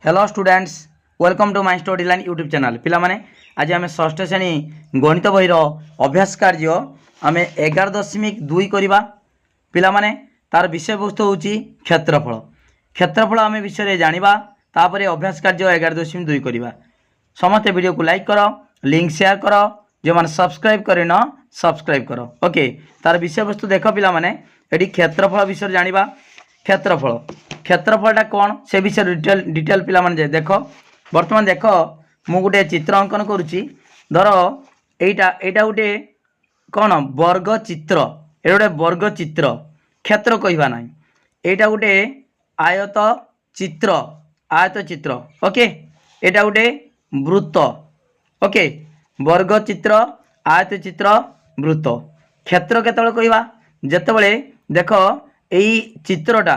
Hello students welcome to my study line YouTube channel पिला माने आज आम षष्ठ श्रेणी गणित बहीर अभ्यास कार्य आम 11.2 करवा पिला माने तार विषय वस्तु हूँ क्षेत्रफल क्षेत्रफल आम विषय जाना तापर अभ्यास कार्य 11.2 करवा समस्ते वीडियो को लाइक कर लिंक शेयर कर जो मैंने सब्सक्राइब करे न सब्सक्राइब कर ओके तार विषय वस्तु देख पिला माने ये क्षेत्रफल विषय जाना क्षेत्रफल क्षेत्रफलटा कौन से विषय डिटेल पिला माने देख बर्तमान देख मु गोटे चित्र अंकन करुच्ची धर एटा गोटे कौन वर्ग चित्र ये गोटे वर्ग चित्र क्षेत्र कहवा ना यहाँ गोटे आयत चित्र ओके एटा गोटे वृत्त ओके वर्ग चित्र आयत चित्र वृत्त क्षेत्र केतବେଳେ कहवा जेतବେଳେ देख यही चित्रटा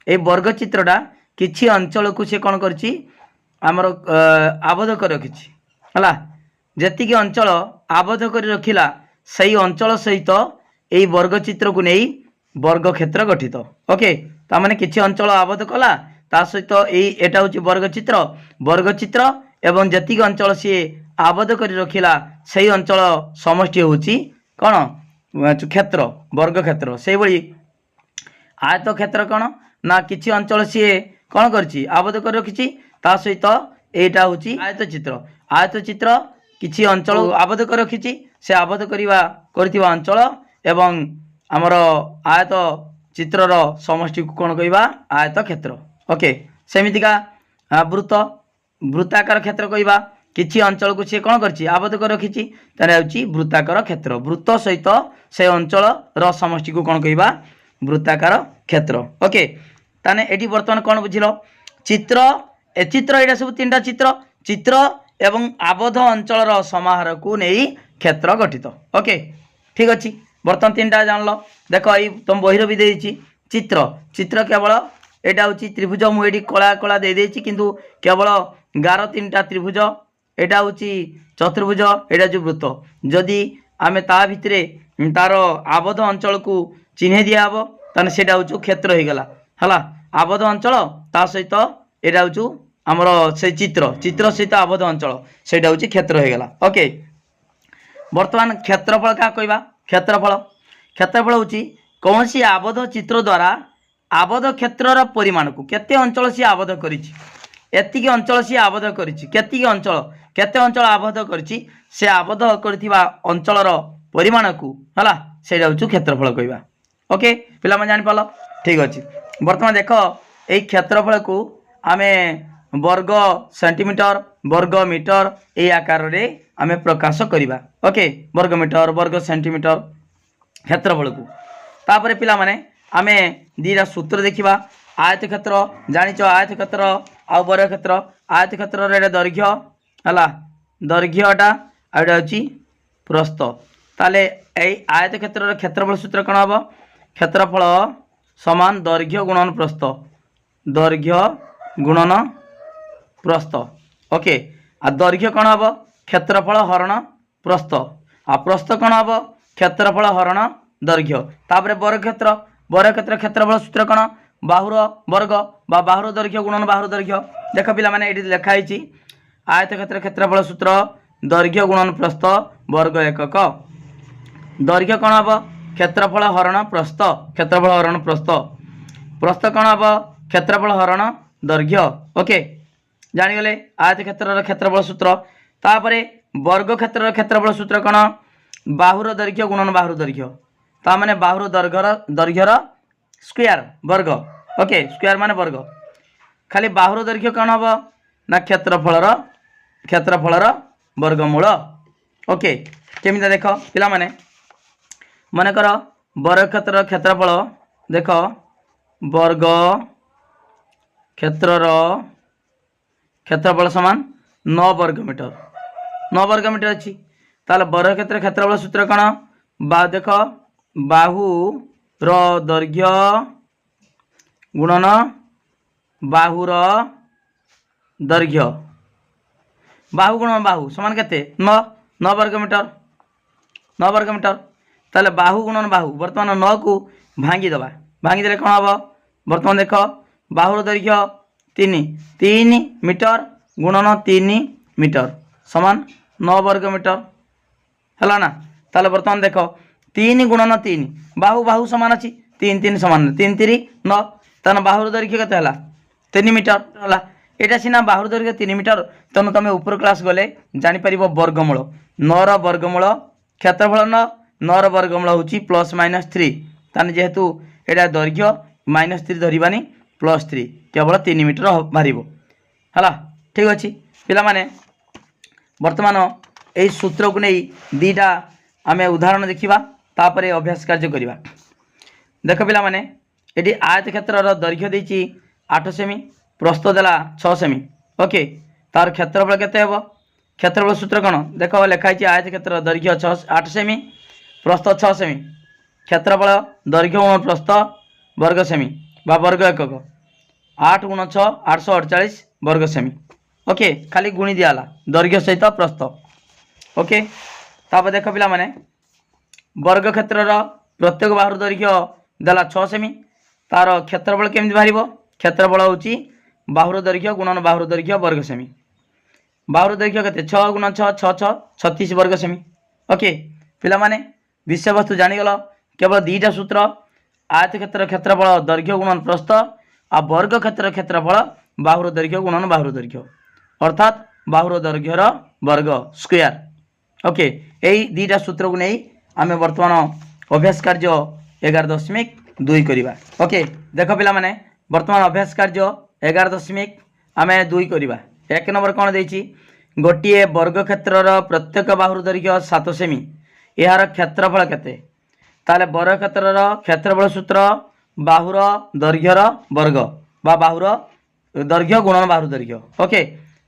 ये वर्ग चित्रटा किछि अंचल को से कौन करछि आमर आबद्ध कर रखिछि हला जेतिकी अंचल आबद्ध कर रखिला सही अंचल सहित यही वर्ग चित्र को नहीं वर्ग क्षेत्र गठित ओके ता माने किछि अंचल आबद्ध कला ता सहित एटा होछि वर्ग चित्र एवं जेतिकी अंचल सी आबद्ध कर रखिला सही अंचल समष्टि होछि कौन क्षेत्र वर्ग क्षेत्र से भली आयत क्षेत्र कौन ना किछि अंचल सी कौन करछि आबद्ध कर रखिछि ता सहित एटा होछि आयत चित्र किछि अंचल आबद्ध कर रखिछि से आबद्ध करथिबा अंचल एवं हमर आयत चित्रर समष्टि को कौन कहबा आयत क्षेत्र ओके सेमितिका वृत्ताकार क्षेत्र कहबा किछि अंचल को से कौन करछि आबद्ध कर रखिछि तारे होछि वृत्ताकार क्षेत्र वृत्त सहित से अंचल र समष्टि को कौन कहबा वृत्ताकार क्षेत्र ओके ताने एटी बर्तमान कौन बुझिल चित्र यहाँ सब तीन चित्र एवं आबद्ध अंचल समाहार को नहीं क्षेत्र गठित ओके ठीक अच्छे बर्तमान तीन टा जान देख ये तुम बहिर भी देछि चित्र केवल यहाँ हूँ त्रिभुज मुझे कला कला दे देछि किंतु केवल गार तीन टा त्रिभुज यहाँ हूँ चतुर्भुज यहाँ जो वृत्त जदि आम ता भितर तार आबद्ध अंचल को चिन्ह दिहब ताने सेटा हूँ क्षेत्र हो गला हला आबद्ध अंचल ता सहित यहाँ हूँ आमर से चित्र सहित आबद्ध अंचल से हूँ क्षेत्र हो गला ओके बर्तमान क्षेत्रफल क्या कहवा क्षेत्रफल हूँ कौन सी आबद्ध चित्र द्वारा आबद्ध क्षेत्रर परिमाण को केते अंचल सी आबद्ध करिछि एतिकी अंचल सी आबद्ध करिछि केतिकी अंचल केते अंचल आबद्ध करिछि से आबद्ध करथिबा अंचलर परिमाण को हला सेटा हूँ क्षेत्रफल कहवा ओके पिला मन जानि पालो ठीक अच्छे बर्तमान देख ये क्षेत्रफल को आम वर्ग सेंटीमीटर वर्ग मीटर ये आकार रे आम प्रकाश करवा ओके वर्ग मीटर वर्ग सेंटीमीटर क्षेत्रफल को तापर पिला माने आम दीटा सूत्र देखा आयत क्षेत्र जानिच आयत क्षेत्र आ वर्ग क्षेत्र आयत क्षेत्र दैर्घ्य है दैर्घ्यटा आटा हूँ प्रस्थ ताले आयत क्षेत्र क्षेत्रफल सूत्र कौन हम क्षेत्रफल समान दैर्घ्य गुणन प्रस्थ ओके आ दैर्घ्य कौन हम क्षेत्रफल हरण प्रस्थ आ प्रस्थ कौन हम क्षेत्रफल हरण दैर्घ्य तापर वर्ग क्षेत्र क्षेत्रफल सूत्र कौन बाहुर वर्ग बा बाहुर दैर्घ्य गुणन बाहुर दैर्घ्य देख पिला माने एटी लिखाई आयत क्षेत्र क्षेत्रफल सूत्र दैर्घ्य गुणन प्रस्थ वर्ग एकक दैर्घ्य कौन हम क्षेत्रफल हरण प्रस्थ प्रस्थ कौन हम क्षेत्रफल हरण दैर्घ्य ओके जानीगले आयत क्षेत्र क्षेत्रफल सूत्र तापर वर्ग क्षेत्र क्षेत्रफल सूत्र कौन बाहुर दैर्घ्य गुणन बाहुर दैर्घ्य ता माने बाहुर दैर्घ्यर स्क्वायर वर्ग ओके स्क्वायर माने वर्ग खाली बाहुर दैर्घ्य कौन हम ना क्षेत्रफलर वर्गमूल ओके केमिता देख पिला माने मनकर वर्ग क्षेत्र क्षेत्रफल देख वर्ग क्षेत्रर क्षेत्रफल समान 9 वर्ग मीटर अच्छी ताल वर्ग क्षेत्र क्षेत्रफल सूत्र कौन देख बाहुर दैर्घ्य गुणन बाहुर दैर्घ्य बाहु गुणन बाहु समान केते 9 वर्ग मीटर ताले बाहु गुणन बाहु बर्तमान 9 को भांगी देले कौन हम बर्तमान देख बाहुर दैर्घ्य 3 3 मीटर गुणन 3 मीटर समान 9 वर्ग मीटर है ना। ताले बर्तमान देख 3 गुणन 3 बाहु बाहु समान अच्छी 3 3 समान 3 3 9 तेना बाहुर दैर्घ्य केते हला 3 मीटर हला। एटा सीना बाहुर दैर्घ्य 3 मीटर तेणु तुम ऊपर क्लास गले जापर वर्गमूल 9 वर्गमूल क्षेत्रफल 9 वर्गमूल हूँ +-3 ताने जेहेतु एटा दैर्घ्य -3 धरवानी +3 केवल 3 मीटर बाहर है। ठीक अच्छे पिला माने वर्तमान यही सूत्र को नहीं दीटा आम उदाहरण देखा तापर अभ्यास कार्य करवा। देख पिला माने ये आयत क्षेत्र दैर्घ्य देती 8 सेमी प्रस्थ देला 6 सेमी ओके तार क्षेत्रफल केते हेबो क्षेत्रफल सूत्र कौन देख लिखाई आयत क्षेत्र दैर्घ्य 8 सेमी प्रस्थ 6 सेमी क्षेत्रफल दैर्घ्य गुण प्रस्थ वर्ग सेमी बा वर्ग एकक 8 × 6 848 वर्ग सेमी ओके खाली गुणी दियाला दैर्घ्य सहित प्रस्थ ओके। तापर देख पिला माने वर्ग क्षेत्र प्रत्येक बाहुर दैर्घ्य देला 6 सेमी तार क्षेत्रफल केमि बाहर क्षेत्रफल हूँ बाहुर दैर्घ्य गुणन बाहुर दैर्घ्य वर्ग सेमी बाहुर दैर्घ्य केते 6 × 6 6 6 36 वर्ग सेमी ओके। पिला माने विषय वस्तु जानीगल केवल दीटा सूत्र आयत क्षेत्र क्षेत्रफल दैर्घ्य गुणन प्रस्थ आ वर्ग क्षेत्र क्षेत्रफल बाहुर दैर्घ्य गुणन बाहुर दैर्घ्य अर्थात बाहुर दैर्घ्यर वर्ग स्क्वायर ओके। यही दीटा सूत्र को नहीं आम वर्तमान अभ्यास कार्य 11.2 करवा ओके। देख पिला माने वर्तमान अभ्यास कार्य 11.2 आम 2 करवा। 1 नंबर कौन देती गोटे वर्ग क्षेत्र प्रत्येक बाहुर दैर्घ्य 7 सेमी यार क्षेत्रफल केते ताले वर्ग क्षेत्र क्षेत्रफल सूत्र बाहुर दैर्घ्यर वर्ग बा बाहुर दैर्घ्य गुणन बाहुर दैर्घ्य ओके।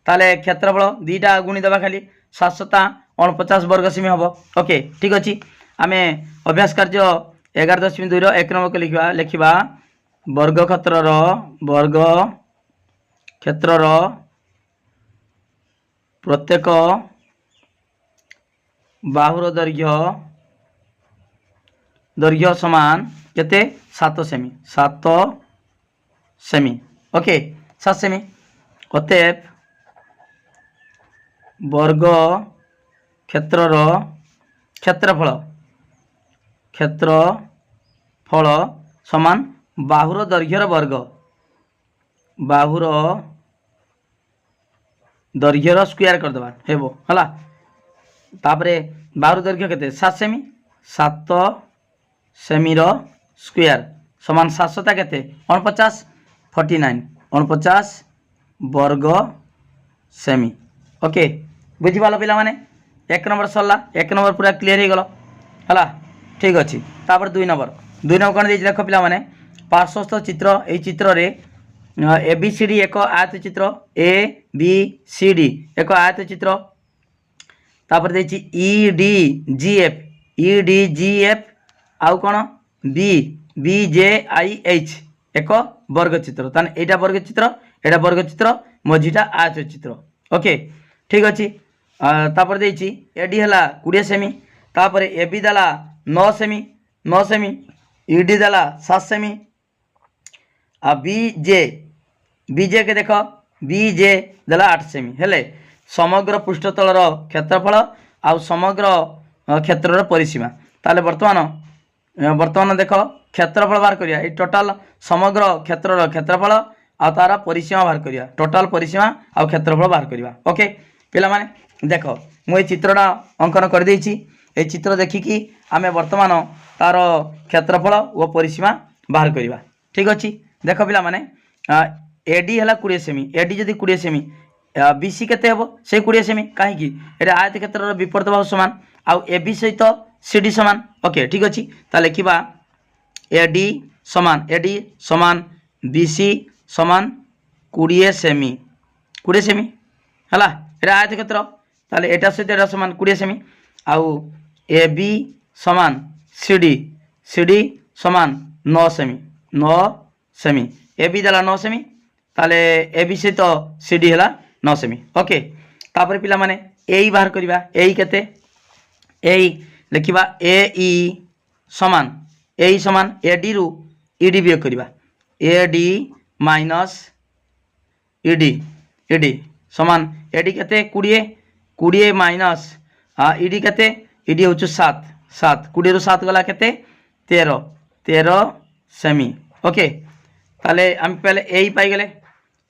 ताले क्षेत्रफल दीटा गुणी देवा खाली 749 वर्ग सेमी हम ओके। ठीक अच्छे आम अभ्यास कार्य 11.2 1 नंबर को लिखा वर्ग क्षेत्र प्रत्येक बाहुर दैर्घ्य समान केते 7 सेमी ओके 7 सेमी अतएव वर्ग क्षेत्रफल समान बाहुर दैर्घ्यर वर्ग बाहुर दैर्घ्यर स्क्वायर करदेवा हेबो हला। तापरे बाहुर दैर्घ्य केते 7 सेमी 7 सेमीर स्क्वायर समान 700 केते 49 49 वर्ग सेमी ओके। बुझीपाल पिला माने 1 नंबर सरला 1 नंबर पूरा क्लीयर हो गला है। ठीक अच्छे तापर 2 नंबर कौन देख देख पिला माने पार्श्वस्थ चित्र यही चित्र रे ए बी सी डी एक आयत चित्र ए बी सी डी एक आयत चित्र तापर देछि ई डी जी एफ आउ कौन B B J I H एक वर्ग चित्र ताने एटा वर्ग चित्र मझीटा आयत चित्र ओके। ठीक अच्छे तापर देछि एडी हला 20 सेमी तापर ए बी देला 9 सेमी ई डी देला 7 सेमी आ बी जे के देख बी जे देला 8 सेमी हेले समग्र पृष्ठतलर क्षेत्रफल आउ समग्र क्षेत्रर परिसीमा ताले वर्तमान देख क्षेत्रफल बाहर करिया ए टोटाल समग्र क्षेत्रर क्षेत्रफल आ तार परिसीमा बाहर करिया टोटाल परिसीमा आउ क्षेत्रफल बाहर करिया ओके। पिला माने देख मुझे चित्रटा अंकन कर देछि ए चित्र देखिकी आम वर्तमान तार क्षेत्रफल और परिसीमा बाहर करवा। ठीक अच्छे देख पिला माने एडी है 20 सेमी एडी जदि 20 सेमी बी सी केते हेबो से 20 सेमी कहीं आयत क्षेत्र विपरीत बाहु समान आउ ए बी सहित सी डी समान ओके। ठीक अच्छे ता लिखा एडी समान बी सी समान 20 सेमी है आयत क्षेत्र ताले एटा सहित एटा समान 20 सेमी आउ ए बी समान सी डी समान 9 सेमी ए बी देला 9 सेमी ताले ए बी सहित सी डी है 9 सेमी ओके। तापर पिला माने ए बाहर करवा ए केते ए लिखा ए समान ए डी रु ई डी वियोग करवा A D minus ED ED समान एडी केते 20 20 माइनस इडी केते इडी होछु 7 7 20 रु 7 गला केते 13 13 सेमी ओके ताले हम पहले एई पाई गेले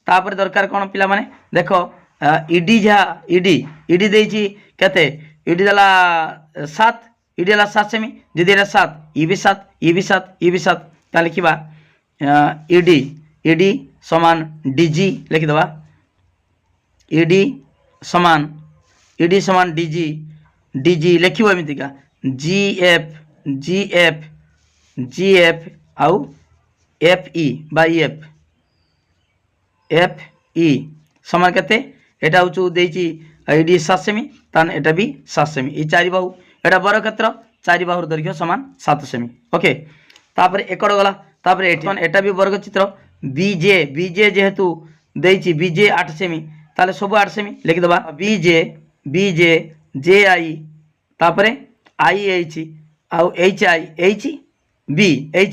तापर दरकार कोन पिला माने देखो इडी जा इडी इडी देछि केते इडी दला 7 इडी दला 7 सेमी जदि एटा 7 ई भी 7 ई भी 7 ई भी 7 ता लिखिबा इडी इडी समान डीजी लिखि दबा इडी समान डीजी डीजी लिखिबो एमितिका जीएफ जीएफ जीएफ आउ एफई बा एफ एफई समान केते एटा होचु देछि इडी 7 सेमी तान एटा भी 7 सेमी ई चारि बाहु एटा बर क्षेत्र चारि बाहुर दैर्घ्य समान 7 सेमी ओके तापर एकड़ गला तापर एटा भी वर्ग चित्र बीजे बीजे जेहेतु देछि बीजे 8 सेमी ताले सब 8 सेमी लिखि दबा बीजे बीजे जे आई तापर आई एच आउ H I H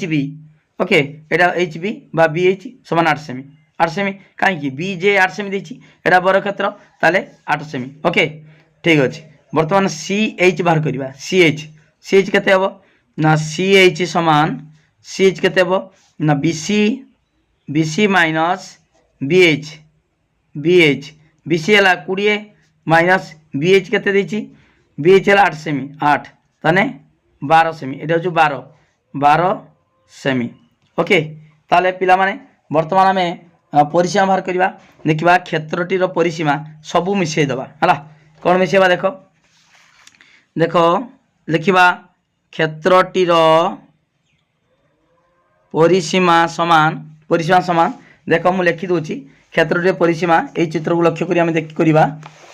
B okay एटा एच बी बा बी एच समान 8 सेमी कहीं बीजे 8 सेमी देछि एटा बर क्षेत्र ताले 8 सेमी ओके ठीक अछि वर्तमान सी एच बाहर करबा सी एच केते हबो ना सी एच समान सी एच केते हबो ना बीसी माइनस बीएच बीसी हला 20 माइनस बीएच केते देछि बीएच हला 8 सेमी 8 ताने 12 सेमी एटा जो 12 सेमी ओके ताले पिला माने वर्तमान में परिसीमा बाहर करबा देखिबा क्षेत्रटी रो परिसीमा सबु मिसै दबा हला कोन मिसैबा देखो देखो लिखिबा क्षेत्रटी रो परिसीमा समान देखो मु लिखि दोछि क्षेत्रटी परिसीमा ए चित्र को लक्ष्य करी हम देख करबा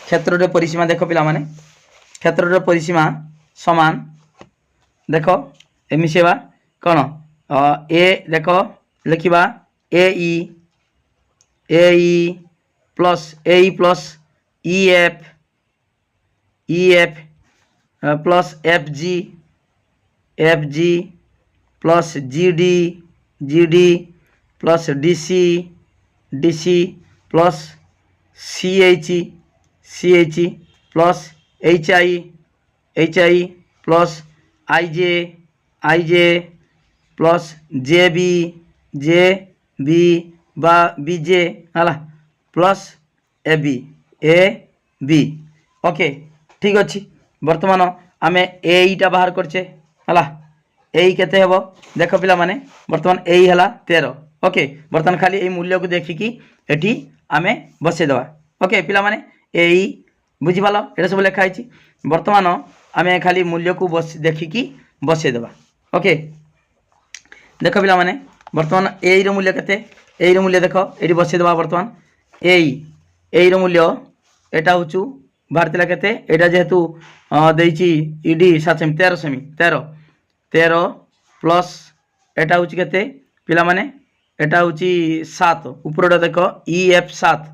क्षेत्रटी परिसीमा देखो पिला माने क्षेत्रटी परिसीमा समान देखो ए मिसैबा कोन ए देखो लिखिबा A plus EF plus F G plus GD plus DC plus CH plus HI plus IJ plus JB बा BJ हला प्लस AB ओके ठीक अच्छी वर्तमान आम एईटा बाहर करचे हला एई केते हेबो देखो पिला माने वर्तमान एई हला 13 ओके वर्तमान खाली एई मूल्य को देखिकी एठी आमे बसे दवा ओके पिला माने एई बुझी पालो एटा सब लिखा आइछि वर्तमान आमे खाली मूल्य को बस देखिकी बसे दवा ओके देखो पिला माने वर्तमान एई रो मूल्य केते एई रो मूल्य देखो एठी बसे दवा वर्तमान एई रो मूल्य एटा होचु भारतीला केते एटा जेहेतु देछि ईडी 7 सेमी 13 प्लस एटा होचि केते पिला माने एटा होचि 7 ऊपरटा देखो EF 7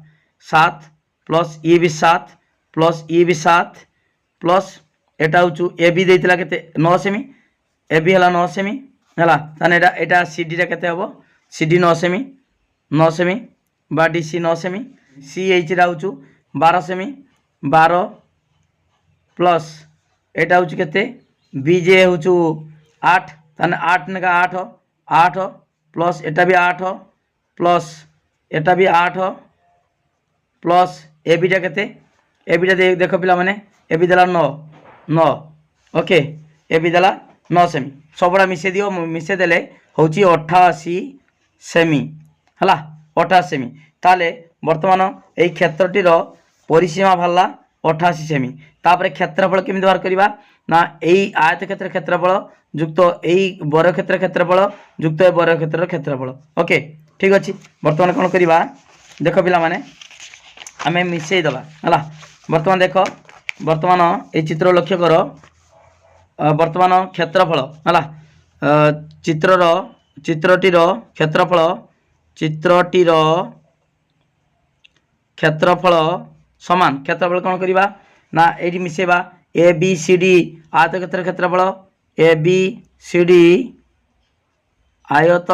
प्लस E भी 7 प्लस E भी 7 प्लस एटा होचु AB देतिला केते 9 सेमी AB हला 9 सेमी हला ताने एटा CD रा केते हबो CD 9 सेमी बा DC 9 सेमी CH रा होचु 12 सेमी 12 प्लस एटा होचु केते BJ होचु 8 ताने 8 नेका 8 प्लस एटा भी 8 प्लस एटा भी 8 प्लस AB टा केते AB टा देखो पिला माने AB दला 9 ओके AB दला 9 सेमी सबड़ा मिसे दियो मिसे देले होची 88 सेमी हला 88 सेमी ताले वर्तमान एई क्षेत्रटी रो परिसीमा भल्ला 88 सेमी तापर क्षेत्रफल केमि व्यवहार करिबा ना एई आयत क्षेत्र क्षेत्रफल युक्त एई बर क्षेत्र क्षेत्रफल युक्त ए बर क्षेत्र क्षेत्रफल ओके ठीक अछि वर्तमान कोन करिबा देखो पिला माने आमे मिसेई दबा हला वर्तमान देखो वर्तमान ए चित्र लक्ष्य करो वर्तमान क्षेत्रफल हला चित्रटी रो क्षेत्रफल समान क्षेत्रफल कौन करिबा ना एडी मिसेबा ABCD आयत क्षेत्रफल ABCD आयत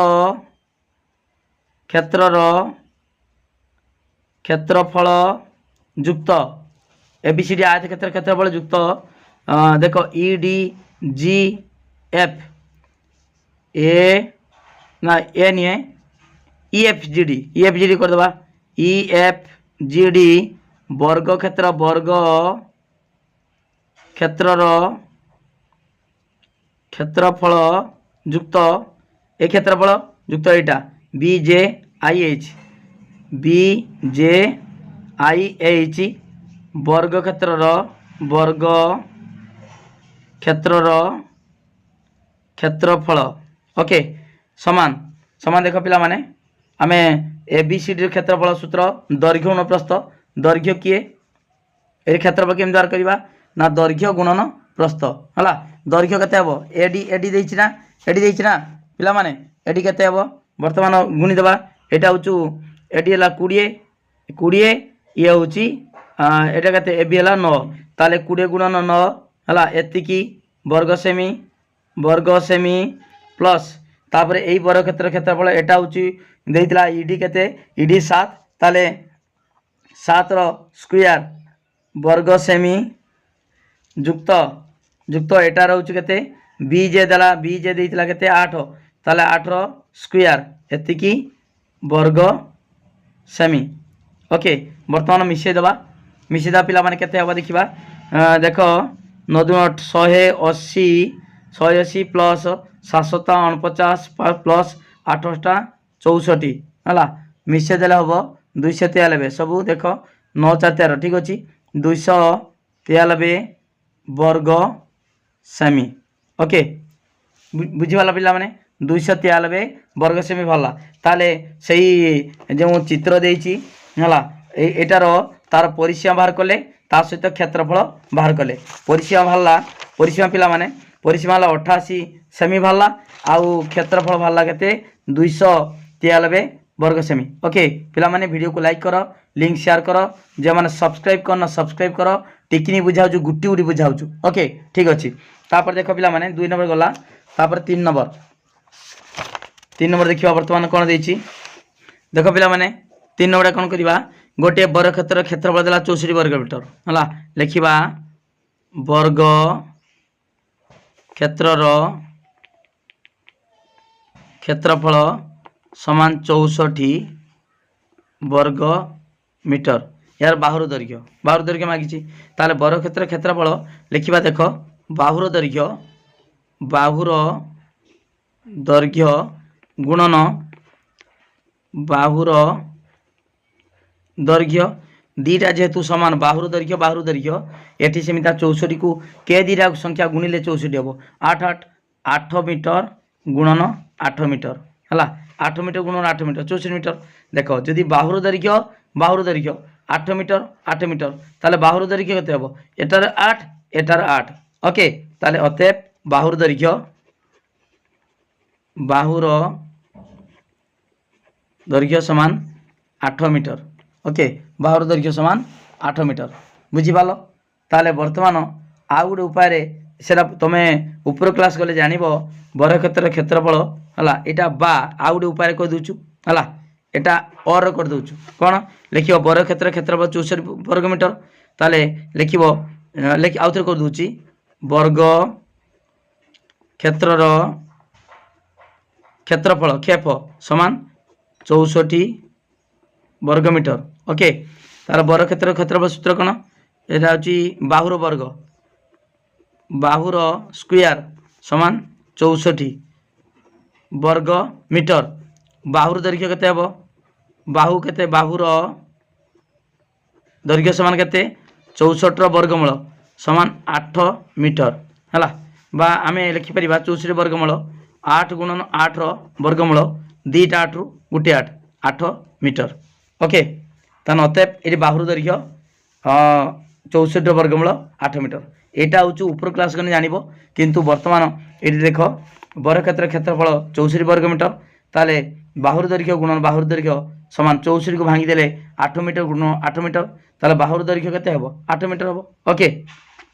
क्षेत्रर क्षेत्रफल युक्त एबीसीडी आयत क्षेत्र क्षेत्रफल युक्त देख ईडी जी एफ ए ना ए नहीं ईएफजीडी करदे ईएफजीडी वर्ग क्षेत्रर क्षेत्रफल युक्त ए क्षेत्रफल युक्त एटा बीजेआईएच वर्ग क्षेत्रफल ओके समान समान देख पिला माने आमे एबीसीडी क्षेत्रफल सूत्र दैर्घ्य गुणन प्रस्थ दैर्घ्य किए ए क्षेत्रफल केम द्वारा करबा ना दैर्घ्य गुणन प्रस्थ हला दैर्घ्य केते हबो एडी एडी देछि ना पिला माने एडी केते हबो वर्तमान गुणी देबा एटा होचु एडी हला 20 ये होची एटा केते एबी हला 9 ताले 20 गुणन 9 हला एतिकी वर्ग सेमी प्लस तापर एई वर्ग क्षेत्रफल एटा होची देइतला ईडी केते ईडी 7 ताले 7 रो स्क्वायर वर्ग सेमी युक्त युक्त एटा रहउची केते बीजे देइतला केते 8 ताले 8 रो स्क्वायर एतिकी वर्ग सेमी ओके वर्तमान मिसेदा पिला माने केते हबा देखिबा देख 180 प्लस 749 प्लस 864 हला मिसे देले हबो 293 सबू देख 943 ठीक अछि 293 वर्ग सेमी ओके बुझीवाला पिला माने 293 वर्ग सेमी भला ताले सही जो चित्र देइछि हला एटार तार परिसीमा बाहर कले ता सहित क्षेत्रफल बाहर कले परिसीमा पिला माने परिसीमा 88 सेमी भला आउ क्षेत्रफल भला केते 293 वर्ग सेमी ओके पिला माने वीडियो को लाइक करो लिंक शेयर करो जे माने सब्सक्राइब करना सब्सक्राइब करो टिकनी बुझाउ गुटी बुझाउ ओके ठीक अछि तापर देखो पिला माने 2 नंबर गला तापर 3 नंबर देखिबा वर्तमान कोन देछि देखो पिला माने 3 नंबर कोन करिबा गोटे वर्ग क्षेत्रफल देला 64 वर्ग मीटर हला लिखिबा वर्ग क्षेत्रफल समान 64 वर्ग मीटर यार बाहुर दैर्घ्य मागिछि ताले वर्ग क्षेत्रफल लिखिबा देखो बाहुर दैर्घ्य गुणन बाहुर दैर्घ्य दीटा जेहेतु समान बाहुर दैर्घ्य एठी सेमिता 64 को के दीटा संख्या गुणिले 64 हबो 8 मीटर गुणन 8 मीटर हला 8 मीटर गुणन 8 मीटर 64 मीटर देखो जदि बाहुर दैर्घ्य 8 मीटर ताले बाहुर दैर्घ्य केते हबो एटार 8 ओके ताले अतएव बाहुर दैर्घ्य समान 8 मीटर ओके बाहुर दैर्घ्य समान 8 मीटर बुझिपाल ताले वर्तमान आउ गोटे उपाय सेटा तुम ऊपर क्लास गले जानिबो वर्ग क्षेत्रफल हला एटा बा आउ गोटे उपाय कर दोछु हला एटा और कर दोछु कोन लिखिबो वर्ग क्षेत्रफल 64 वर्ग मीटर ताले लिखिबो आउ थरे कर दोछि वर्ग क्षेत्रफल खेप समान 64 वर्ग मीटर ओके तार वर्ग क्षेत्रफल सूत्र कौन एटा होची बाहुर स्क्वायर समान 64 वर्ग मीटर बाहुर दैर्घ्य केते हबो बाहुर दैर्घ्य समान केते 64 वर्गमूल समान 8 मीटर हला बा आमे लिखि परिबा 64 वर्गमूल 8 गुणन 8 वर्गमूल 2 8 रु 1 8 मीटर ओके तान अतएव ये बाहुर दैर्घ्य 64 वर्गमूल 8 मीटर एटा हूँ ऊपर क्लास गने जानिबो किंतु वर्तमान ये देख वर्ग क्षेत्रफल 64 वर्ग मीटर ताले बाहुर दैर्घ्य गुणन बाहुर दैर्घ्य समान 64 को भांगी देले 8 मीटर गुणन 8 मीटर ताले बाहुर दैर्घ्य केते हबो 8 मीटर हबो ओके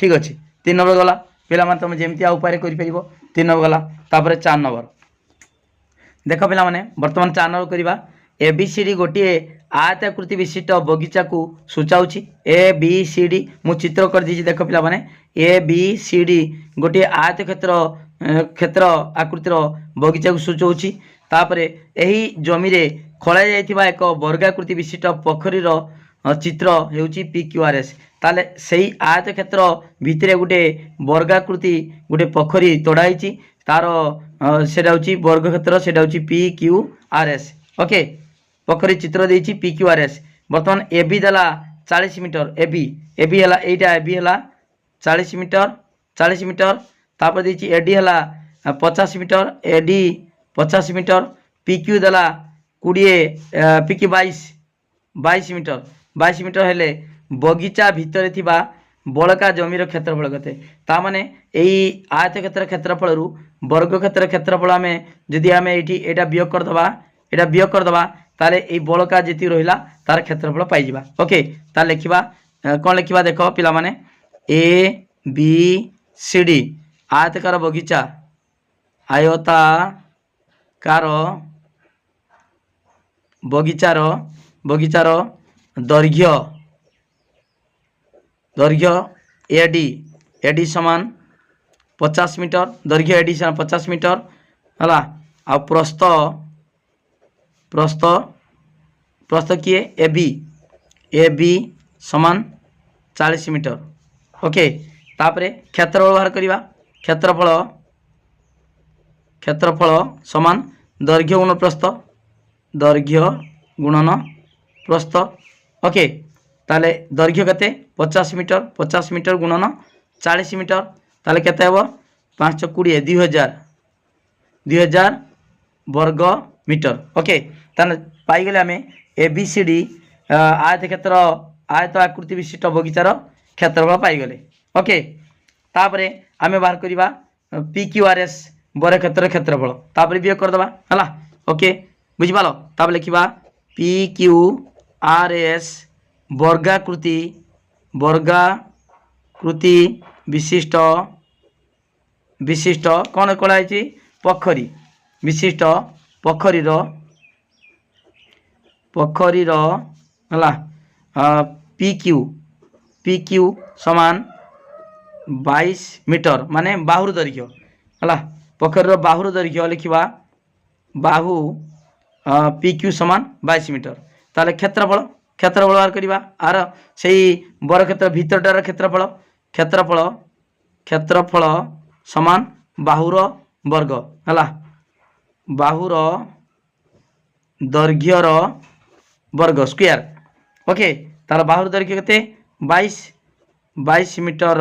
ठीक अछि 3 नंबर गला पिला माने तुम जेमती आ उपाय करि परिबो 3 नंबर गला तापर 4 नंबर देखो पिला माने वर्तमान 4 नंबर करिबा एबीसीडी गोटे आयताकृति विशिष्ट बगीचा को सूचाऊँगी ए बी सी डी मु चित्र कर दीजिए देख पिला माने ए बी सी डी गोटे आयत क्षेत्र आकृतिर बगीचा को सूचाऊँगी तापरे एही जमी रे खोला जाइथिबा एक वर्गाकृति विशिष्ट पोखरीर चित्र हेउची PQRS ताले सही आयत क्षेत्र भितरे गोटे वर्गाकृति गोटे पोखरी तोड़ाई तार सेटा होची वर्ग क्षेत्र सेटा होची PQRS ओके पोखरी चित्र देछि PQRS वर्तमान एबी देला 40 मीटर एबी एबी हला एटा एबी हला 40 मीटर तापर देछि एडी हला 50 मीटर एडी 50 मीटर PQ देला 20 PQ 22 मीटर हेले बगीचा भितर थिबा बड़का जमीर क्षेत्रफल केते ता माने एई आयत क्षेत्र क्षेत्रफल रु वर्ग क्षेत्र क्षेत्रफल आमे जदि आमे एठी एटा वियोग करदबा ताले एई बड़का जेति रहिला तार क्षेत्रफल पाई जिबा ओके ता लिखिबा कोन लिखिबा देखो पिला माने ए बी सी डी आयतकार बगीचा आयताकार बगीचार दैर्घ्य एडी समान 50 मीटर दैर्घ्य एडी समान 50 मीटर हला आ प्रस्थ किए एबी समान 40 मीटर ओके तापरे क्षेत्रफल बाहर करिबा क्षेत्रफल समान दैर्घ्य गुणन प्रस्थ ओके ताले दैर्घ्य केते 50 मीटर गुणन 40 मीटर ताले केते हेबो 5 20 2000 वर्ग मीटर ओके ताले पाई गेले आमे एबीसीडी आयत आकृति विशिष्ट बगीचार क्षेत्रफल पाई गेले ओके तापरे आमे बाहर करिबा PQRS बर क्षेत्रफल तापरे बियोग कर दबा हला ओके बुझि पालो ताप लिखिबा PQRS वर्गाकृति विशिष्ट कौन कलाई पोखरी विशिष्ट पोखरीर हला PQ समान 22 मीटर माने बाहुर दैर्घ्य हला पोखरीर बाहुर दैर्घ्य लिखिबा बाहु PQ समान 22 मीटर ताले क्षेत्रफल बाहर करिबा आर सेही बर क्षेत्र भीतरटार क्षेत्रफल समान बाहुर वर्ग हला बाहुर दैर्घ्यर वर्ग स्क्वायर ओके तार बाहुर दैर्घ्य केते 22 मीटर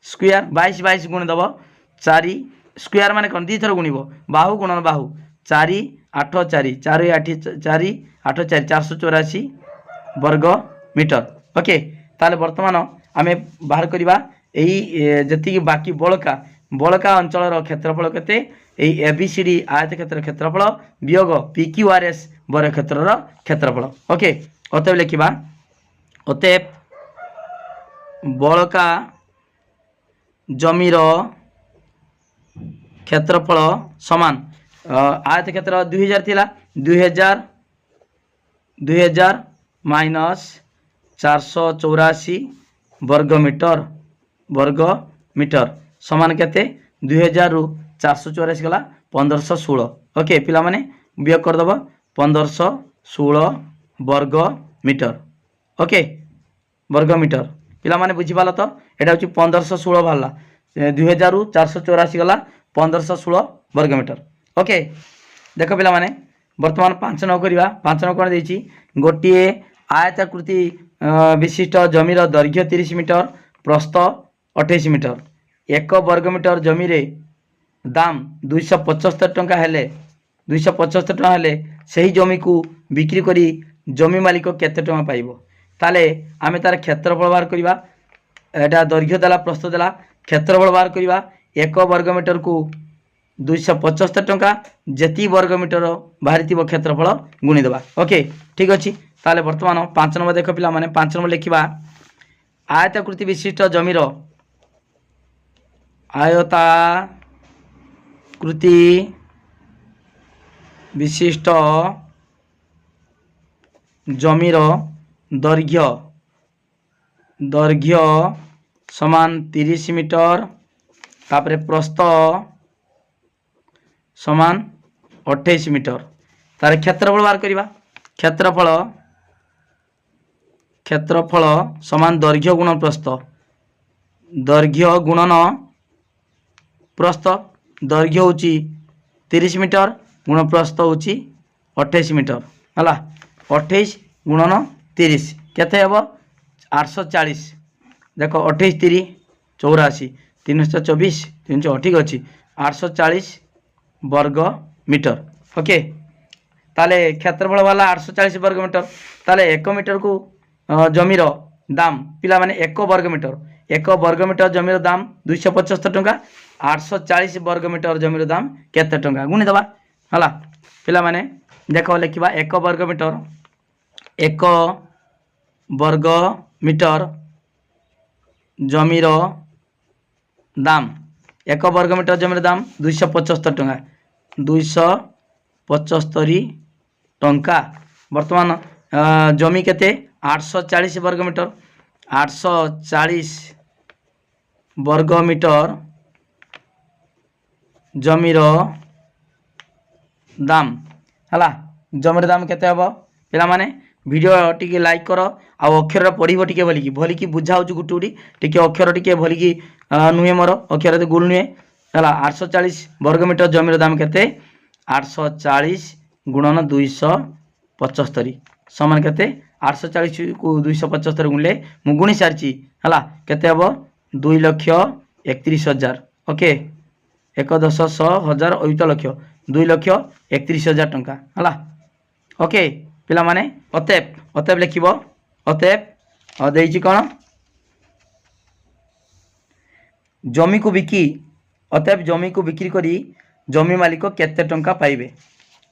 स्क्वायर 22 गुण दब 4 स्क्वायर माने कोन दी थर गुणिबो बाहु गुणन बाहु 4 8 4 4 8 4 8 4 484 वर्ग मीटर ओके ताले वर्तमान आमे बाहर करिबा एही जति बाकी बळका अंचलर क्षेत्रफल केते एही एबीसीडी आयत क्षेत्रफल वियोग PQRS बर क्षेत्रर क्षेत्रफल ओके अतएव लिखिबा अतएव बळका जमीर क्षेत्रफल समान आयत क्षेत्र 2000 थिला 2000 माइनस 484 वर्ग मीटर समान केते 2000 रु 484 गला 1516 ओके पिला माने वियोग कर दबो 1516 वर्ग मीटर ओके वर्ग मीटर पिला माने बुझी पाला तो एटा होची 1516 भाला 2000 रु 484 गला 1516 वर्ग मीटर ओके देखो पिला माने वर्तमान 5 नौ करिवा 5 नौ कोन देछि गोटिए आयताकृति विशिष्ट जमीर दैर्घ्य 30 मीटर प्रस्थ 28 मीटर 1 वर्ग मीटर जमी रे दाम 275 टंका हेले 275 टंका हेले सही जमी को बिक्री करी जमी मालिक केते टंका पाइबो ताले आमे तार क्षेत्रफल बाहर करिवा एटा दैर्घ्य देला प्रस्थ देला क्षेत्रफल बाहर करिवा 1 वर्ग मीटर को 275 टंका जेती वर्ग मीटर बाहरी थिबो क्षेत्रफल गुणी देबा ओके ठीक अछि ताले वर्तमान 5 नंबर देख पिला माने 5 नंबर लिखिबा आयताकृति विशिष्ट जमीर आयताकृति विशिष्ट जमीर दैर्घ्य दैर्घ्य समान 30 मीटर तापर प्रस्थ समान 28 मीटर तार क्षेत्रफल बाहर करवा क्षेत्रफल क्षेत्रफल समान दैर्घ्य गुणन प्रस्थ दैर्घ्य गुणन प्रस्थ दैर्घ्य होची 30 मीटर गुण प्रस्थ होची 28 मीटर हला 28 गुणन 30 केते हेबो 840 देखो 28 3 84 324 308 ठीक अछि 840 वर्ग मीटर ओके ताले क्षेत्रफल वाला 840 वर्ग मीटर ताले 1 मीटर को जमीर दाम पिला माने 1 वर्ग मीटर जमीर दाम 275 टंका 840 वर्ग मीटर जमीर दाम केते टंका गुणी दबा हला पिला माने देखो लिखिबा 1 वर्ग मीटर जमीर दाम 1 वर्ग मीटर जमीर दाम 275 टंका 275 टंका वर्तमान जमी केते 840 वर्ग मीटर 840 वर्ग मीटर जमीर दाम हला जमीर दाम केते हबो पिला माने वीडियो टिके लाइक करो आ अक्षर पढ़िबो टिके भलिकी बुझाउ छु गुटुडी टिके अक्षर टिके भलिकी नुहे मोर अक्षर ते गुल नुहे हला 840 वर्ग मीटर जमीर दाम केते 840 गुणन 275 समान केते 840 को 275 गुणले मु गुणी सारची हला केते हबो 2,31,000 ओके 1,10,000 अयुत लक्ष 2,31,000 टंका हला ओके पिला माने अतएव लिखिबो अतएव देइची कोन जमी को बिकी अतएव जमी को बिक्री करी जमी मालिक केते टंका पाइबे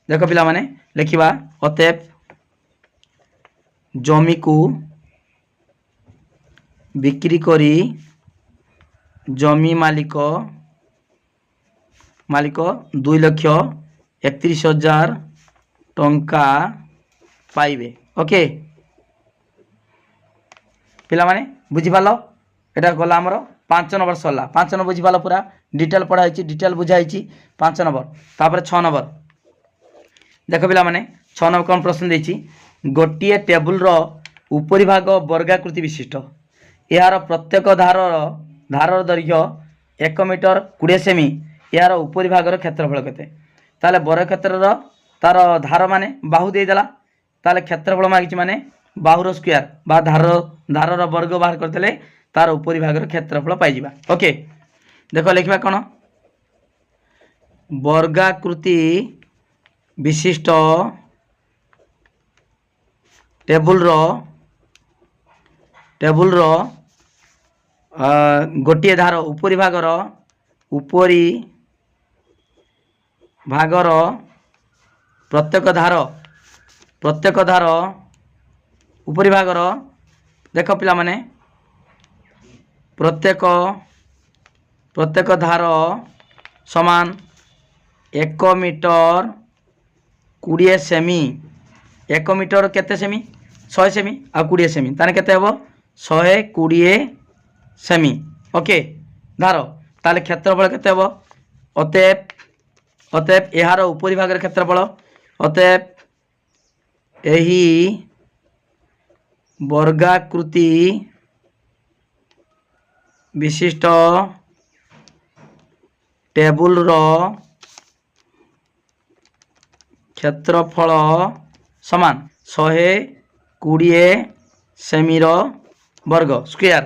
देखो पिला माने लिखिबा अतएव जमी को बिक्री करी जमी मालिक 2,31,000 टंका पाइबे ओके पिला माने बुझी पालो एटा गला हमर 5 नंबर सरला 5 नंबर बुझी पालो पूरा डिटेल पढ़ाई डिटेल बुझाई 5 नंबर तापर 6 नंबर देखो पिला माने 6 नंबर कौन प्रश्न देछि गोटिए टेबुल रो ऊपरी भाग वर्गाकृति विशिष्ट यार प्रत्येक धार दैर्घ्य 1 मीटर 20 सेमी यार ऊपरी भागर क्षेत्रफल केते ताले वर्गक्षेत्र तार धार माने बाहु दे देला ताले क्षेत्रफल मागिछि माने बाहुर स्क्वायर बा धार वर्ग बाहर करतले तार ऊपरी भागर क्षेत्रफल पाई जिबा ओके देखो लिखबा कोन वर्गाकृति विशिष्ट टेबुल रो गोटे धार ऊपरी भागर प्रत्येक धार ऊपरी भागर देख पिला माने प्रत्येक धार समान 1 मीटर 20 सेमी 1 मीटर केते सेमी 100 सेमी आ 20 सेमी ताने केते हेबो 120 सेमी ओके धार ताले क्षेत्रफल केते हेबो अतएव यार ऊपरी भागर क्षेत्रफल अतएव एही वर्गाकृति विशिष्ट टेबुल रो क्षेत्रफल समान 120 सेमी वर्ग स्क्वायर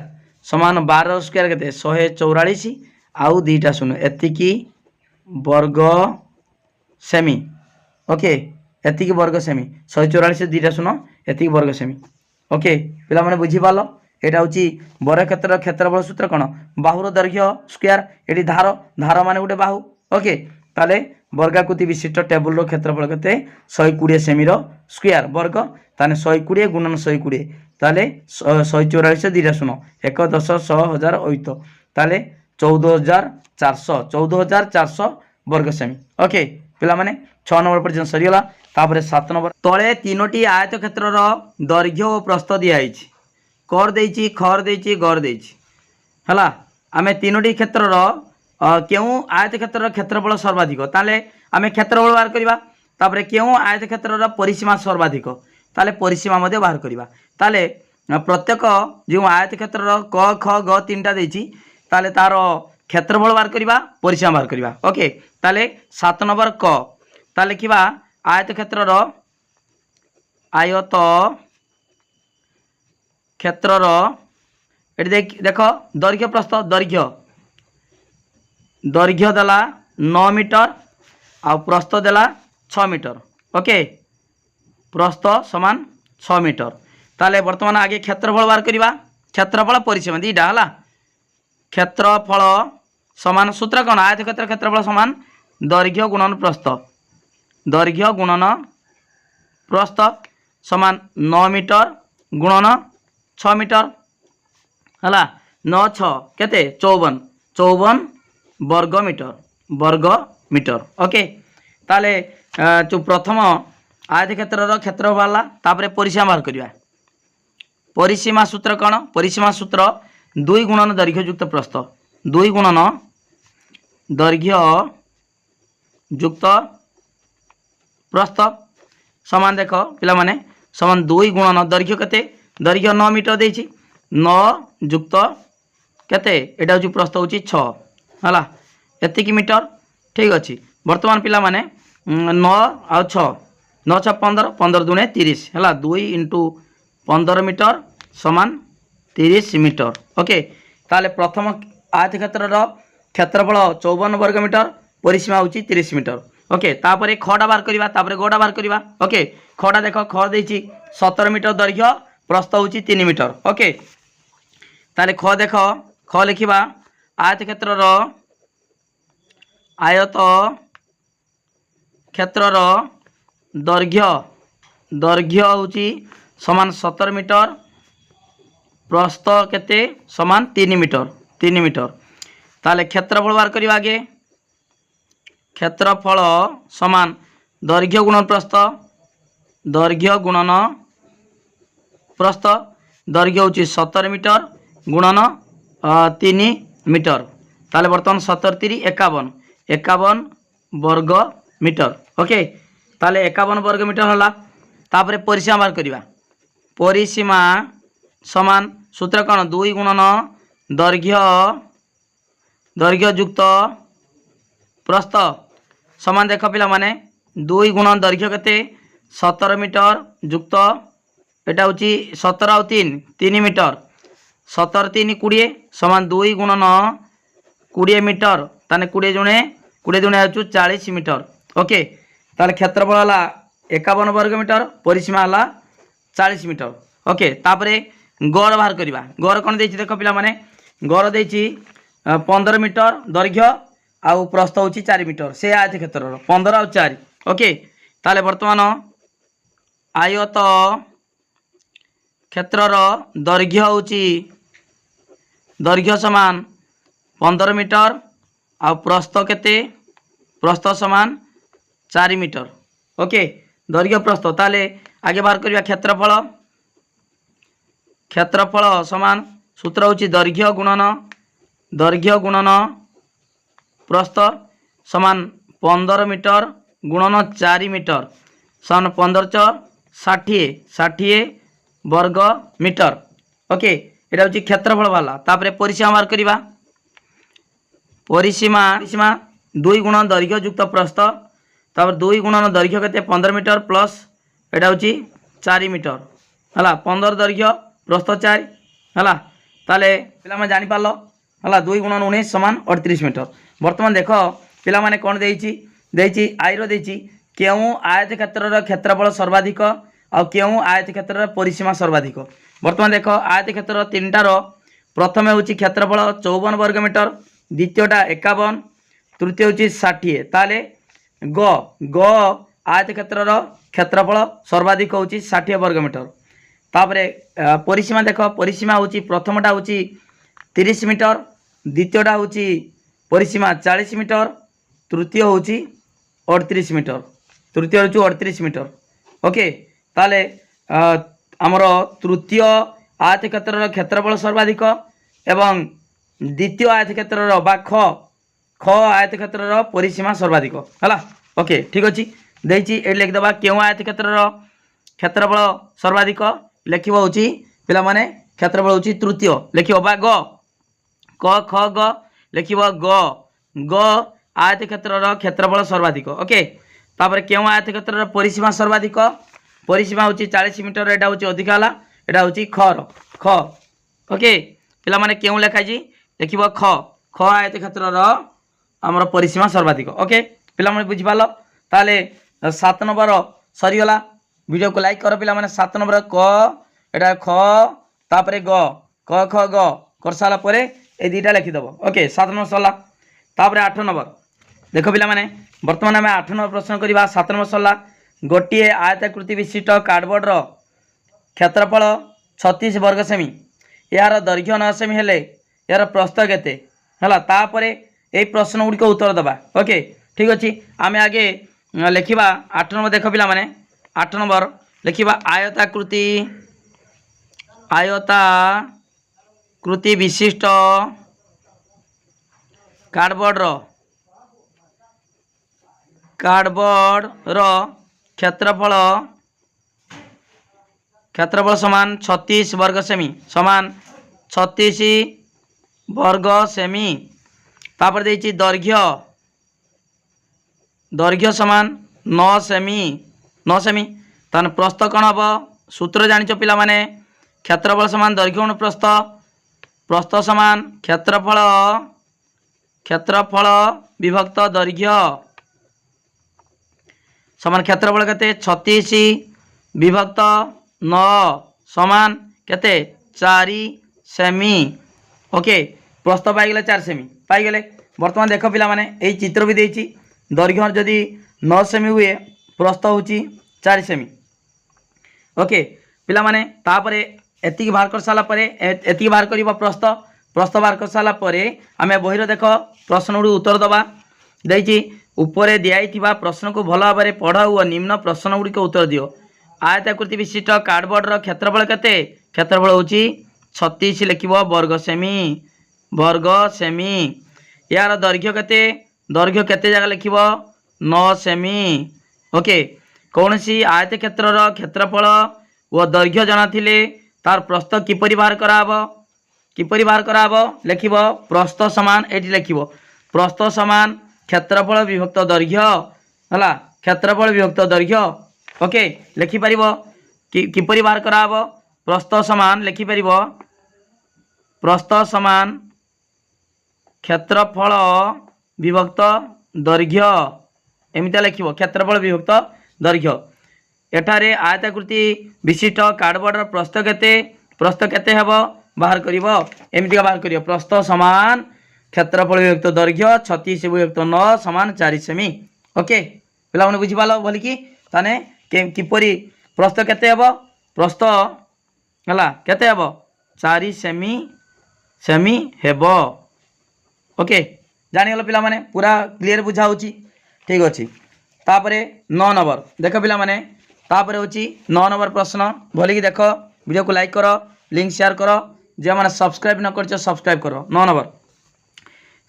समान 12 स्क्वायर केते 144 आउ दीटा शून्य एतिकी वर्ग सेमी ओके एतिकी वर्ग सेमी 144 दीटा शून्य एतिकी वर्ग सेमी ओके पिला माने बुझी पालो एटा होची वर्गक्षेत्र क्षेत्रफल सूत्र कोन बाहुर दैर्घ्य स्क्वायर एटी धार माने गोटे बाहु ओके ताले वर्गाकृति विशिष्ट टेबुल रो क्षेत्रफल केते 120 सेमी रो स्क्वायर वर्ग ताने 120 गुणन 120 ताले 144 दीटा शून्य 1,10,000 अयुत ताले 14,400 वर्ग सेमी ओके पिला माने 6 नंबर पर्यंत सरीगला। तापर 7 नंबर तले तीनोटी आयत क्षेत्रर दैर्घ्य और प्रस्थ दिखाई कर देछि खर देछि गर देछि हला आमे तीनोटी क्षेत्रर केउ आयत क्षेत्रर क्षेत्रफल सर्वाधिक ताले आमे क्षेत्रफल बाहर करबा तापर केउ आयत क्षेत्रर परिसीमा सर्वाधिक ताले परिसीमा मध्ये बाहर करबा ताले प्रत्येक जो आयत क्षेत्रर क ख ग तीनटा देछि ताले तार क्षेत्रफल बाहर करबा परिसीमा बाहर करबा। ओके ताले 7 नंबर क ताले लिखिबा आयत क्षेत्रर आयत क्षेत्रर एटी देख दैर्घ्य प्रस्थ दैर्घ्य देला 9 मीटर आ प्रस्थ देला 6 मीटर। ओके प्रस्थ समान 6 मीटर ताले वर्तमान आगे क्षेत्रफल बाहर करबा क्षेत्रफल परिसीमा दीटा हला क्षेत्रफल समान सूत्र कौन आयत क्षेत्र क्षेत्रफल समान दैर्घ्य गुणन प्रस्थ दैर्घ्य गुणन प्रस्थ समान 9 मीटर गुणन 6 मीटर हला 9 6 केते 54 वर्ग मीटर। ओके ताले जो प्रथम आयत क्षेत्रर क्षेत्रफल बाहरला तापरे परिसीमा बाहर करबा परिसीमा सूत्र कौन परिसीमा सूत्र 2 गुणन दैर्घ्य युक्त प्रस्थ 2 गुणन दैर्घ्य युक्त प्रस्थ समान देख पिला माने समान 2 गुणन दैर्घ्य केते दैर्घ्य 9 मीटर देछि 9 युक्त केते एटा जो प्रस्थ होछि 6 हला एतिकी मीटर ठीक अछि। वर्तमान पिला माने 9 आ 6 9 6 15 15 दुने 30 हला 2 × 15 मीटर समान 30 मीटर। ओके ताले प्रथम आयत क्षेत्रर क्षेत्रफल 54 वर्ग मीटर परिसीमा होची 30 मीटर। ओके तापरे खडा बाहर करबा तापरे गोडा बाहर करबा। ओके खडा देखो ख देछि 17 मीटर दैर्घ्य प्रस्थ होची 3 मीटर। ओके ताले ख देखो ख लिखिबा आयत क्षेत्रर आयत क्षेत्रर दैर्घ्य होची समान 17 मीटर प्रस्थ केते समान 3 मीटर ताले क्षेत्रफल बाहर करबा आगे क्षेत्रफल समान दैर्घ्य गुणन प्रस्थ दैर्घ्य गुणन प्रस्थ दैर्घ्य होची 17 मीटर गुणन 3 मीटर ताले बर्तमान 17 3 51 वर्ग मीटर। ओके ताले 51 वर्ग मीटर होला तापरे परिसीमा बाहर करबा परिसीमा समान सूत्र कौन 2 गुणन दैर्घ्य युक्त प्रस्थ समान देख पिला माने 2 गुणन दैर्घ्य केते 17 मीटर युक्त एटा होची 17 और 3 मीटर 17 3 20 समान 2 गुणन 20 मीटर ताने 20 दुणे 40 मीटर। ओके ताले क्षेत्रफल हला 51 वर्ग मीटर परिसीमा हला 40 मीटर। ओके तापरे गड़ बाहर करबा गड़ कोन देछि देख पिला माने गड़ देछि 15 मीटर दैर्घ्य आउ प्रस्थ होची 4 मीटर से आयत क्षेत्रर 15 और 4। ओके ताले वर्तमान आयत क्षेत्रर दैर्घ्य समान 15 मीटर आ प्रस्थ केते प्रस्थ समान 4 मीटर। ओके दैर्घ्य प्रस्थ ताले आगे बाहर करबा क्षेत्रफल समान सूत्र होची दैर्घ्य गुणन प्रस्थ समान 15 मीटर गुणन 4 मीटर समान 15 60 वर्ग मीटर। ओके एटा होची क्षेत्रफल वाला तापरे परिसीमा बाहर करबा परिसीमा 2 गुणन दैर्घ्य युक्त प्रस्थ तापर 2 गुणन दैर्घ्य केते 15 मीटर प्लस एटा होची 4 मीटर हला 15 दैर्घ्य प्रस्थ 4 हला ताले पिला माने जानि पालो हला 2 गुणन 19 समान 38 मीटर। वर्तमान देखो पिला माने कोन देछि आई रो देछि केउ आयत क्षेत्रर क्षेत्रफल सर्वाधिक आ केउ आयत क्षेत्रर परिसीमा सर्वाधिक। वर्तमान देखो आयत क्षेत्र तीनटार प्रथम होची क्षेत्रफल 54 वर्ग मीटर द्वितीयटा 51 तृतीय होची 60 ताले ग आयत क्षेत्रर क्षेत्रफल सर्वाधिक होची 60 वर्ग मीटर। तापरे परिसीमा देखो परिसीमा होची प्रथमटा होची 30 मीटर द्वितीयटा होची परिसीमा 40 मीटर तृतीय होची 38 मीटर तृतीय हूँ 38 मीटर ओके ताले आमर तृतीय आयतक्षेत्र क्षेत्रफल सर्वाधिक एवं द्वितीय आयतक्षेत्र ख ख आयतक्षेत्र परिसीमा सर्वाधिक है ओके ठीक अच्छे देखिए ये लिखिदेवा क्यों आयतक्षेत्र क्षेत्रफल सर्वाधिक लिख हूँ पे क्षेत्रफल हूँ तृतीय लिख ग क ख ग लिख ग ग आयतक्षेत्र क्षेत्रफल सर्वाधिक ओके तापर क्यों आयतक्षेत्र परिसीमा सर्वाधिक परिसीमा हूँ 40 मीटर यहाँ हूँ अधिक है यहाँ हूँ ख ओके पे क्यों लिखाई लिख ख ख आयतक्षेत्र आमर परिसीमा सर्वाधिक ओके पे बुझिपाल ताले 7 नंबर सरीगला वीडियो को लाइक कर पे 7 नंबर क एटा ख तापर ग क ख ग कर सारा पर ए दुईटा लिखिदेव ओके 7 नंबर सरला तापर 8 नंबर देख पे बर्तमान आम 8 नंबर प्रश्न करवा 7 नंबर सरला गोटे आयताकृति विशिष्ट कार्डबोर्ड क्षेत्रफल 36 वर्ग सेमी यार दैर्घ्य 9 सेमी हेले यार प्रस्थ केते है तापर यही प्रश्न गुड़िक उत्तर दबा ओके ठीक अच्छे आम आगे लिखा 8 नंबर देख पे 8 नंबर लिखा आयताकृति विशिष्ट कार्डबोर्ड क्षेत्रफल समान 36 वर्ग सेमी समान 36 वर्ग सेमी तापर देछि दैर्घ्य समान 9 सेमी तान प्रस्थ कौन हम सूत्र जानिच पिला माने क्षेत्रफल समान दैर्घ्य गुण प्रस्थ समान क्षेत्रफल विभक्त दैर्घ्य समान क्षेत्रफल केते 36 विभक्त 9 समान केते 4 सेमी ओके प्रस्थ पाईगले 4 सेमी पाईगले बर्तमान देख पिला माने एई चित्र भी देछि दैर्घ्य जदि 9 सेमी हुए प्रस्थ होची 4 सेमी ओके पिला माने तापरे एतिकी बाहर कर साला परे एतिकी बाहर करिबा प्रस्थ बाहर कर साला परे आमे बहिर देख प्रश्न गुडी उत्तर दबा देछि उपरे दियाइथिबा प्रश्न को भल भाव में पढ़ और निम्न प्रश्न गुड़िक उत्तर दियो आयताकृति विशिष्ट कार्डबोर्ड क्षेत्रफल केते क्षेत्रफल होची 36 लिख वर्ग सेमी यार दैर्घ्य केते जगह लिख 9 सेमी ओके कौन सी आयत क्षेत्र क्षेत्रफल और दैर्घ्य जाना थिले तार प्रस्थ किपरि बाहर कराब लिख प्रस्थ समान ये लिख प्रस्थ समान क्षेत्रफल विभक्त दैर्घ्य है क्षेत्रफल विभक्त दैर्घ्य ओके लिखिपर किपरि बाहर कराब प्रस्थ समान लिखिपर प्रस्थ समान क्षेत्रफल विभक्त दैर्घ्य एमती लिख क्षेत्रफल विभक्त दैर्घ्य एठारे आयताकृति विशिष्ट कार्डबोर्ड प्रस्थ केते हेब बाहर करिवो एमती बाहर करिवो प्रस्थ समान क्षेत्रफल विभक्त दैर्घ्य 36 विभक्त 9 समान 4 सेमी ओके पिला माने बुझी पालो बोली कि ताने किपरि प्रस्थ केते हेब प्रस्थ हला केते हेब 4 सेमी हेब ओके जानी गलो पिला माने पूरा क्लियर बुझा होची ठीक अछि तापरे 9 नंबर देख पिला माने तापरे होची 9 नंबर प्रश्न बोली कि देख वीडियो को लाइक करो लिंक शेयर करो जे माने सब्सक्राइब न करछ सब्सक्राइब करो 9 नंबर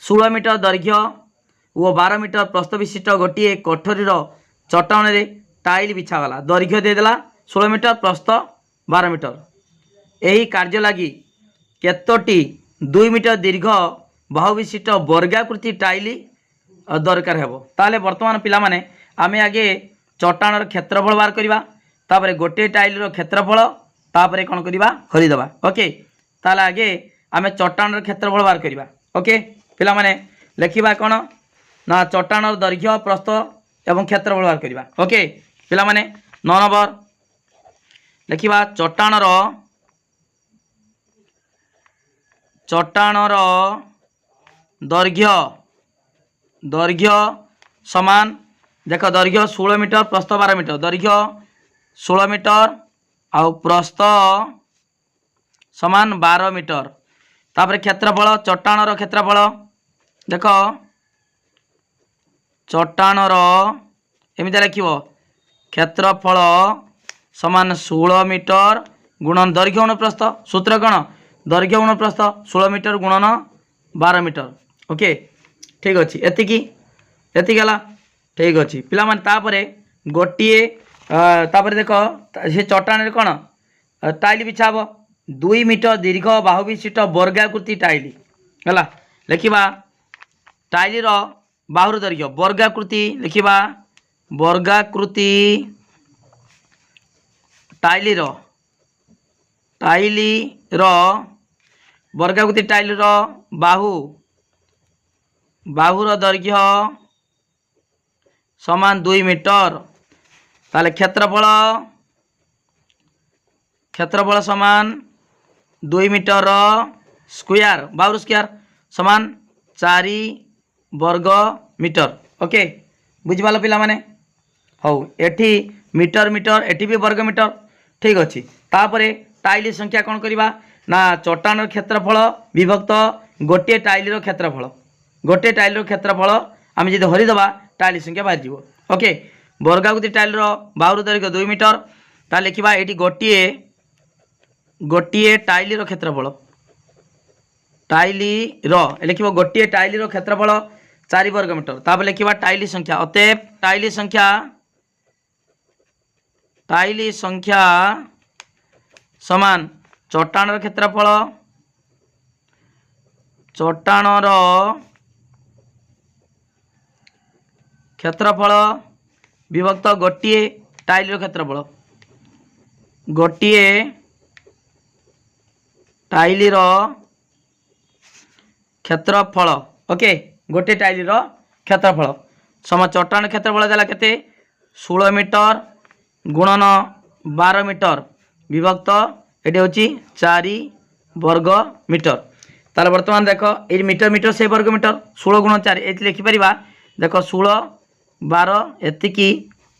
16 मीटर दैर्घ्य और 12 मीटर प्रस्थ विशिष्ट गोटे कोठरी चट्टान रे टाइल बिछागला दैर्घ्य देदेला 16 मीटर प्रस्थ 12 मीटर यही कार्य लगी केतोटी 2 मीटर दीर्घ बाहु विशिष्ट वर्गाकृति टाइल दरकार हेबो ताले वर्तमान पिला माने आमे आगे चट्टान क्षेत्रफल बाहर करवा तापरे गोटे टाइल क्षेत्रफल तापरे कोन करवा खरीदबा ओके ताले आगे आमे चट्टान क्षेत्रफल बाहर करवा ओके पिला माने लिखिबा कोन ना चट्टान दैर्घ्य प्रस्थ एवं क्षेत्रफल बाहर करवा ओके पिला माने 9 नंबर लिखिबा चट्टानर दैर्घ्य समान देख दैर्घ्य 16 मीटर प्रस्थ 12 मीटर दैर्घ्य 16 मीटर आउ प्रस्थ समान 12 मीटर तापर क्षेत्रफल चट्टानर क्षेत्रफल देख चट्टानर एमती लिख क्षेत्रफल समान 16 मीटर गुणन दैर्घ्य अनुप्रस्थ सूत्र कौन दैर्घ्य अनुप्रस्थ 16 मीटर गुणन 12 मीटर ओके ठीक अच्छे एति गला ठीक अच्छे पिला माने तापरे गोटे तापर देख से चट्टान कौन टाइल बिछा हम 2 मीटर दीर्घ बाहु विशिष्ट वर्गाकृति टाइल है लिखा टाइल बाहुर दैर्घ्य वर्गाकृति लिखा वर्गाकृति टाइल वर्गाकृति टाइल बाहुर दैर्घ्य समान 2 मीटर ताले क्षेत्रफल समान 2 मीटर स्क्वायर बाहुर स्क्वायर समान 4 वर्ग मीटर ओके बुझिपाल पिला माने हौ एठी मीटर मीटर एठी भी वर्ग मीटर ठीक अच्छे तापरे टाइल संख्या कौन करवा ना चट्टान क्षेत्रफल विभक्त गोटे टाइल क्षेत्रफल आम जी हरिदबा टाइल संख्या बाहर जीव ओके वर्गाकृति टाइल बाहुर दैर्घ्य 2 मीटर ता लिखा ये गोटे टाइल क्षेत्रफल लिख गोटे टाइल क्षेत्रफल 4 वर्ग मीटर तापर लिखा टाइल संख्या अतएव टाइल संख्या समान चट्टान क्षेत्रफल विभक्त गोटे टाइल क्षेत्रफल ओके गोटे टाइल क्षेत्रफल सम चट्टान क्षेत्रफल देला केते 16 मीटर गुणन 12 मीटर विभक्त ये हूँ 4 वर्ग मीटर तार बर्तमान देख ये मीटर मीटर से वर्ग मीटर 16 गुण 4 ये लिखिपर देख 16 12 एतिकी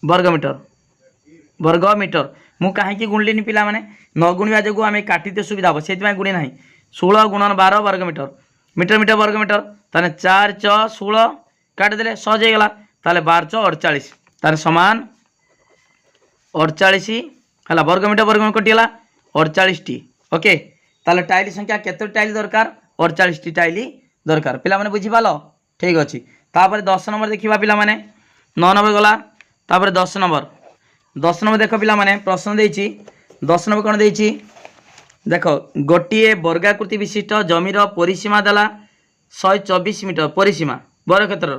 वर्ग मीटर मु कहीं गुणलिनी पिला माने न गुणवा जो आम काटते सुविधा हम से गुणी ना 16 गुणन 12 वर्ग मीटर मीटर मीटर वर्ग मीटर ताने 4 च 16 काटिदेले सहज हो गला ताले 12 च 48 तार समान 48 है वर्ग मीटर कटिगला 48 टी ओके ताले टाइल संख्या केते टाइल दरकार 48 टी टाइल दरकार पिला माने बुझी पालो ठीक अच्छे तापर 10 नंबर देखा पिला माने 9 नंबर गला तापर 10 नंबर देख पिला माने प्रश्न देछि 10 नंबर कौन देछि देख गोटे वर्गाकृति विशिष्ट जमीर परिसीमा देला 124 मीटर परिसीमा वर्गक्षेत्र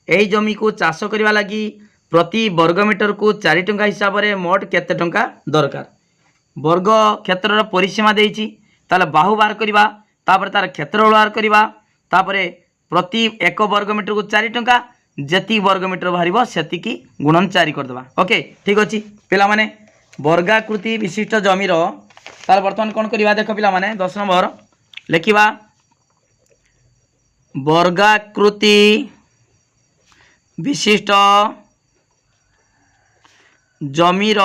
यही जमी को चाष करने लगी प्रति वर्ग मीटर को 4 टंका हिसाब से मोट केते टंका दरकार वर्ग क्षेत्र परिसीमा देछि ताले बाहु बाहर करवा तापर तार क्षेत्र बाहर करवा तापर प्रति 1 वर्ग मीटर को 4 टंका जेती वर्ग मीटर बाहर सेतिकी गुणन 4 करदेवा ओके ठीक अच्छे पिला माने वर्गाकृति विशिष्ट जमीर तार बर्तमान कौन करवा देख पिला माने 10 नंबर लिखा वर्गाकृति विशिष्ट जमीर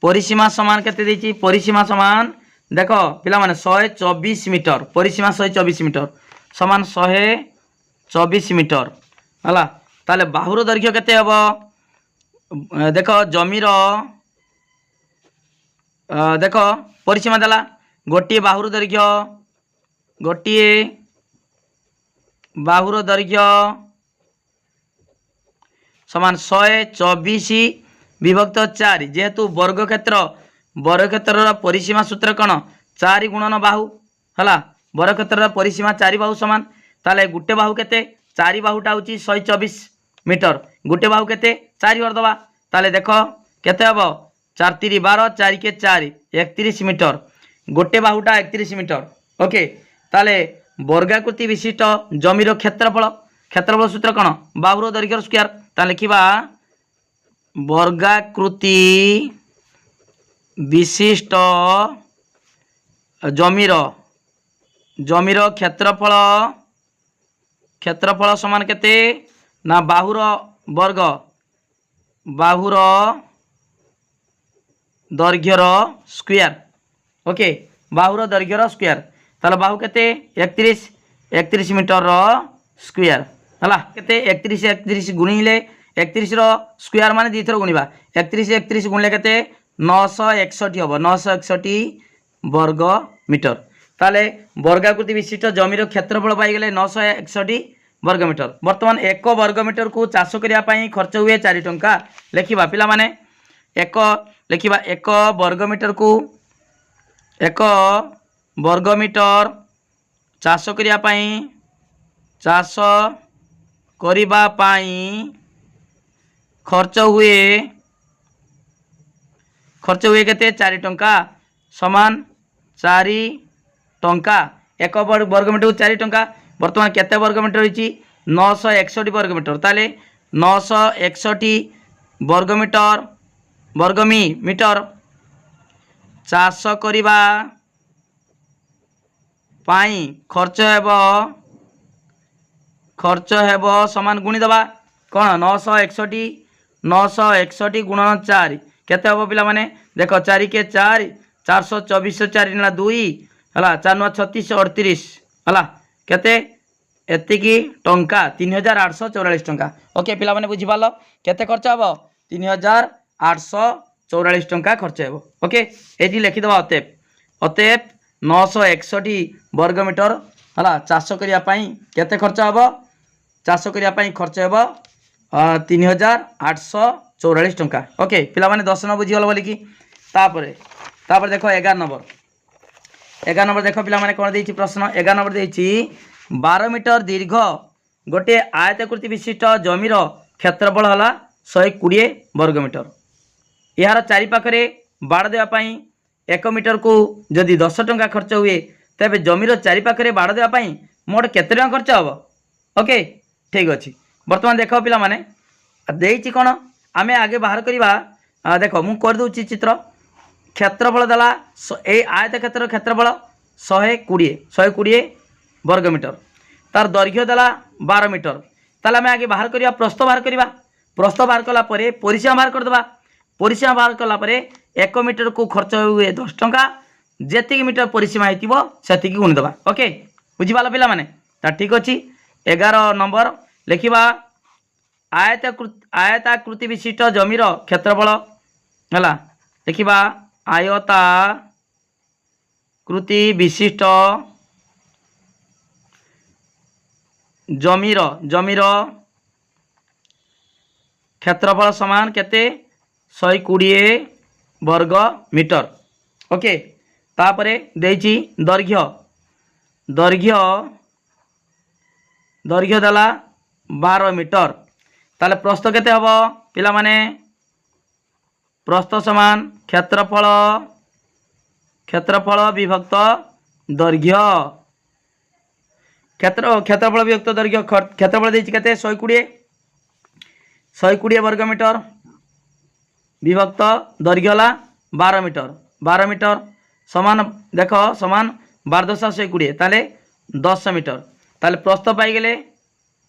परिसीमा समान केते देछि परिसीमा समान देख पिला माने 124 मीटर परिसीमा 124 मीटर समान 124 मीटर हला ताले बाहुर दैर्घ्य केते हबो देख जमीर देख परिसीमा देला गोटे बाहुर दैर्घ्य समान 124 विभक्त 4 जेहेतु वर्गक्षेत्र परिसीमा सूत्र कौन 4 गुणन बाहु है वर्गक्षेत्र परिसीमा 4 बाहु समान ताले गुटे बाहु केते 4 बाहुटा हूँ 124 मीटर गुटे बाहु केते 4 करदबा ताले देख केते हम 4 3 12 4 के 4 31 मीटर गोटे बाहुटा 31 मीटर ओके ताले वर्गाकृति विशिष्ट जमीर क्षेत्रफल सूत्र कौन बाहुर दैर्घ्य स्क्वायर ता लिखा वर्गाकृति विशिष्ट जमीर क्षेत्रफल समान केते ना बाहुर दैर्घ्यर स्क्वायर ओके बाहुर दैर्घ्यर स्क्वायर ताले बाहु केते 31 मीटर स्क्वायर है केते 31 31 गुणिले 31 स्क्वायर मान दी थर गुणा 31 31 गुणिले केते 961 हम 961 वर्ग मीटर। ताले वर्गाकृति विशिष्ट जमीर क्षेत्रफल पाईगले 961 वर्ग मीटर। बर्तमान 1 वर्ग मीटर को चाष करने खर्च हुए 4 टंका लिखा पिला माने एक लिखा 1 वर्ग मीटर को 1 वर्ग मीटर चाष करने खर्च हुए केते 4 टंका समान 4 टंका 1 वर्ग मीटर को 4 टंका। बर्तमान केते वर्ग मीटर होइछि 961 वर्ग मीटर। ताले 961 वर्ग मीटर चाष करिबा पाई खर्च हेब समान गुणी दबा कौन 961 गुणन 4 केते हम पिला माने देख 4 के 4 424 4 ना 2 है 4 9 36 38 है केते एतिकी टंका 3844 टंका। ओके पिला माने बुझी पालो केते खर्च हेब 3844 टंका खर्च हेब। ओके एटी लिखि दबा अतएव 961 वर्ग मीटर है चाष करने केते खर्च हेब चाष करने खर्च हेब 3844 टंका। ओके पिला माने 10 न बुझीगल बोलिकी तापर देखो 11 नंबर देख पिला माने कौन देछि प्रश्न 11 नंबर देछि 12 मीटर दीर्घ गोटे आयताकृति विशिष्ट जमीर क्षेत्रफल है 120 वर्ग मीटर। यार चारिपाखे बाड़ देवाई 1 मीटर को जदि 10 टंका खर्च हुए तेज जमीर चारिपाखे बाड़ देवाई मोट केते टंका खर्च हम। ओके ठीक अच्छे बर्तमान देख पिला माने देछि कौन आमे आगे बाहर करवा देख मुझे कर दूची चित्र क्षेत्रफल देला ए आयत क्षेत्रफल 120 वर्ग मीटर तार दैर्घ्य देला 12 मीटर ताले आमे आगे बाहर करवा प्रस्थ बाहर करवा प्रस्थ बाहर कला परे परिसीमा बाहर करदेबा परिसीमा बाहर कला परे 1 मीटर को खर्च हुए 10 टंका जेतिक मीटर परिसीमा होइतिबो सेतिक गुणिदेबा। ओके बुझिपाला पिला माने ता ठीक अछि 11 नंबर लिखिबा आयताकृति विशिष्ट जमीर क्षेत्रफल है लिखिबा आयताकृति विशिष्ट जमीर क्षेत्रफल समान केते 120 वर्ग मीटर। ओके तापरे देछि दैर्घ्य देला 12 मीटर ताले प्रस्थ केते हबो पिला माने प्रस्थ समान क्षेत्रफल विभक्त दैर्घ्य क्षेत्रफल विभक्त दैर्घ्य क्षेत्रफल देछि केते 120 वर्ग मीटर विभक्त दैर्घ्य ला 12 मीटर समान देख समान 12 120 ताले 10 मीटर ताले प्रस्थ पाई गेले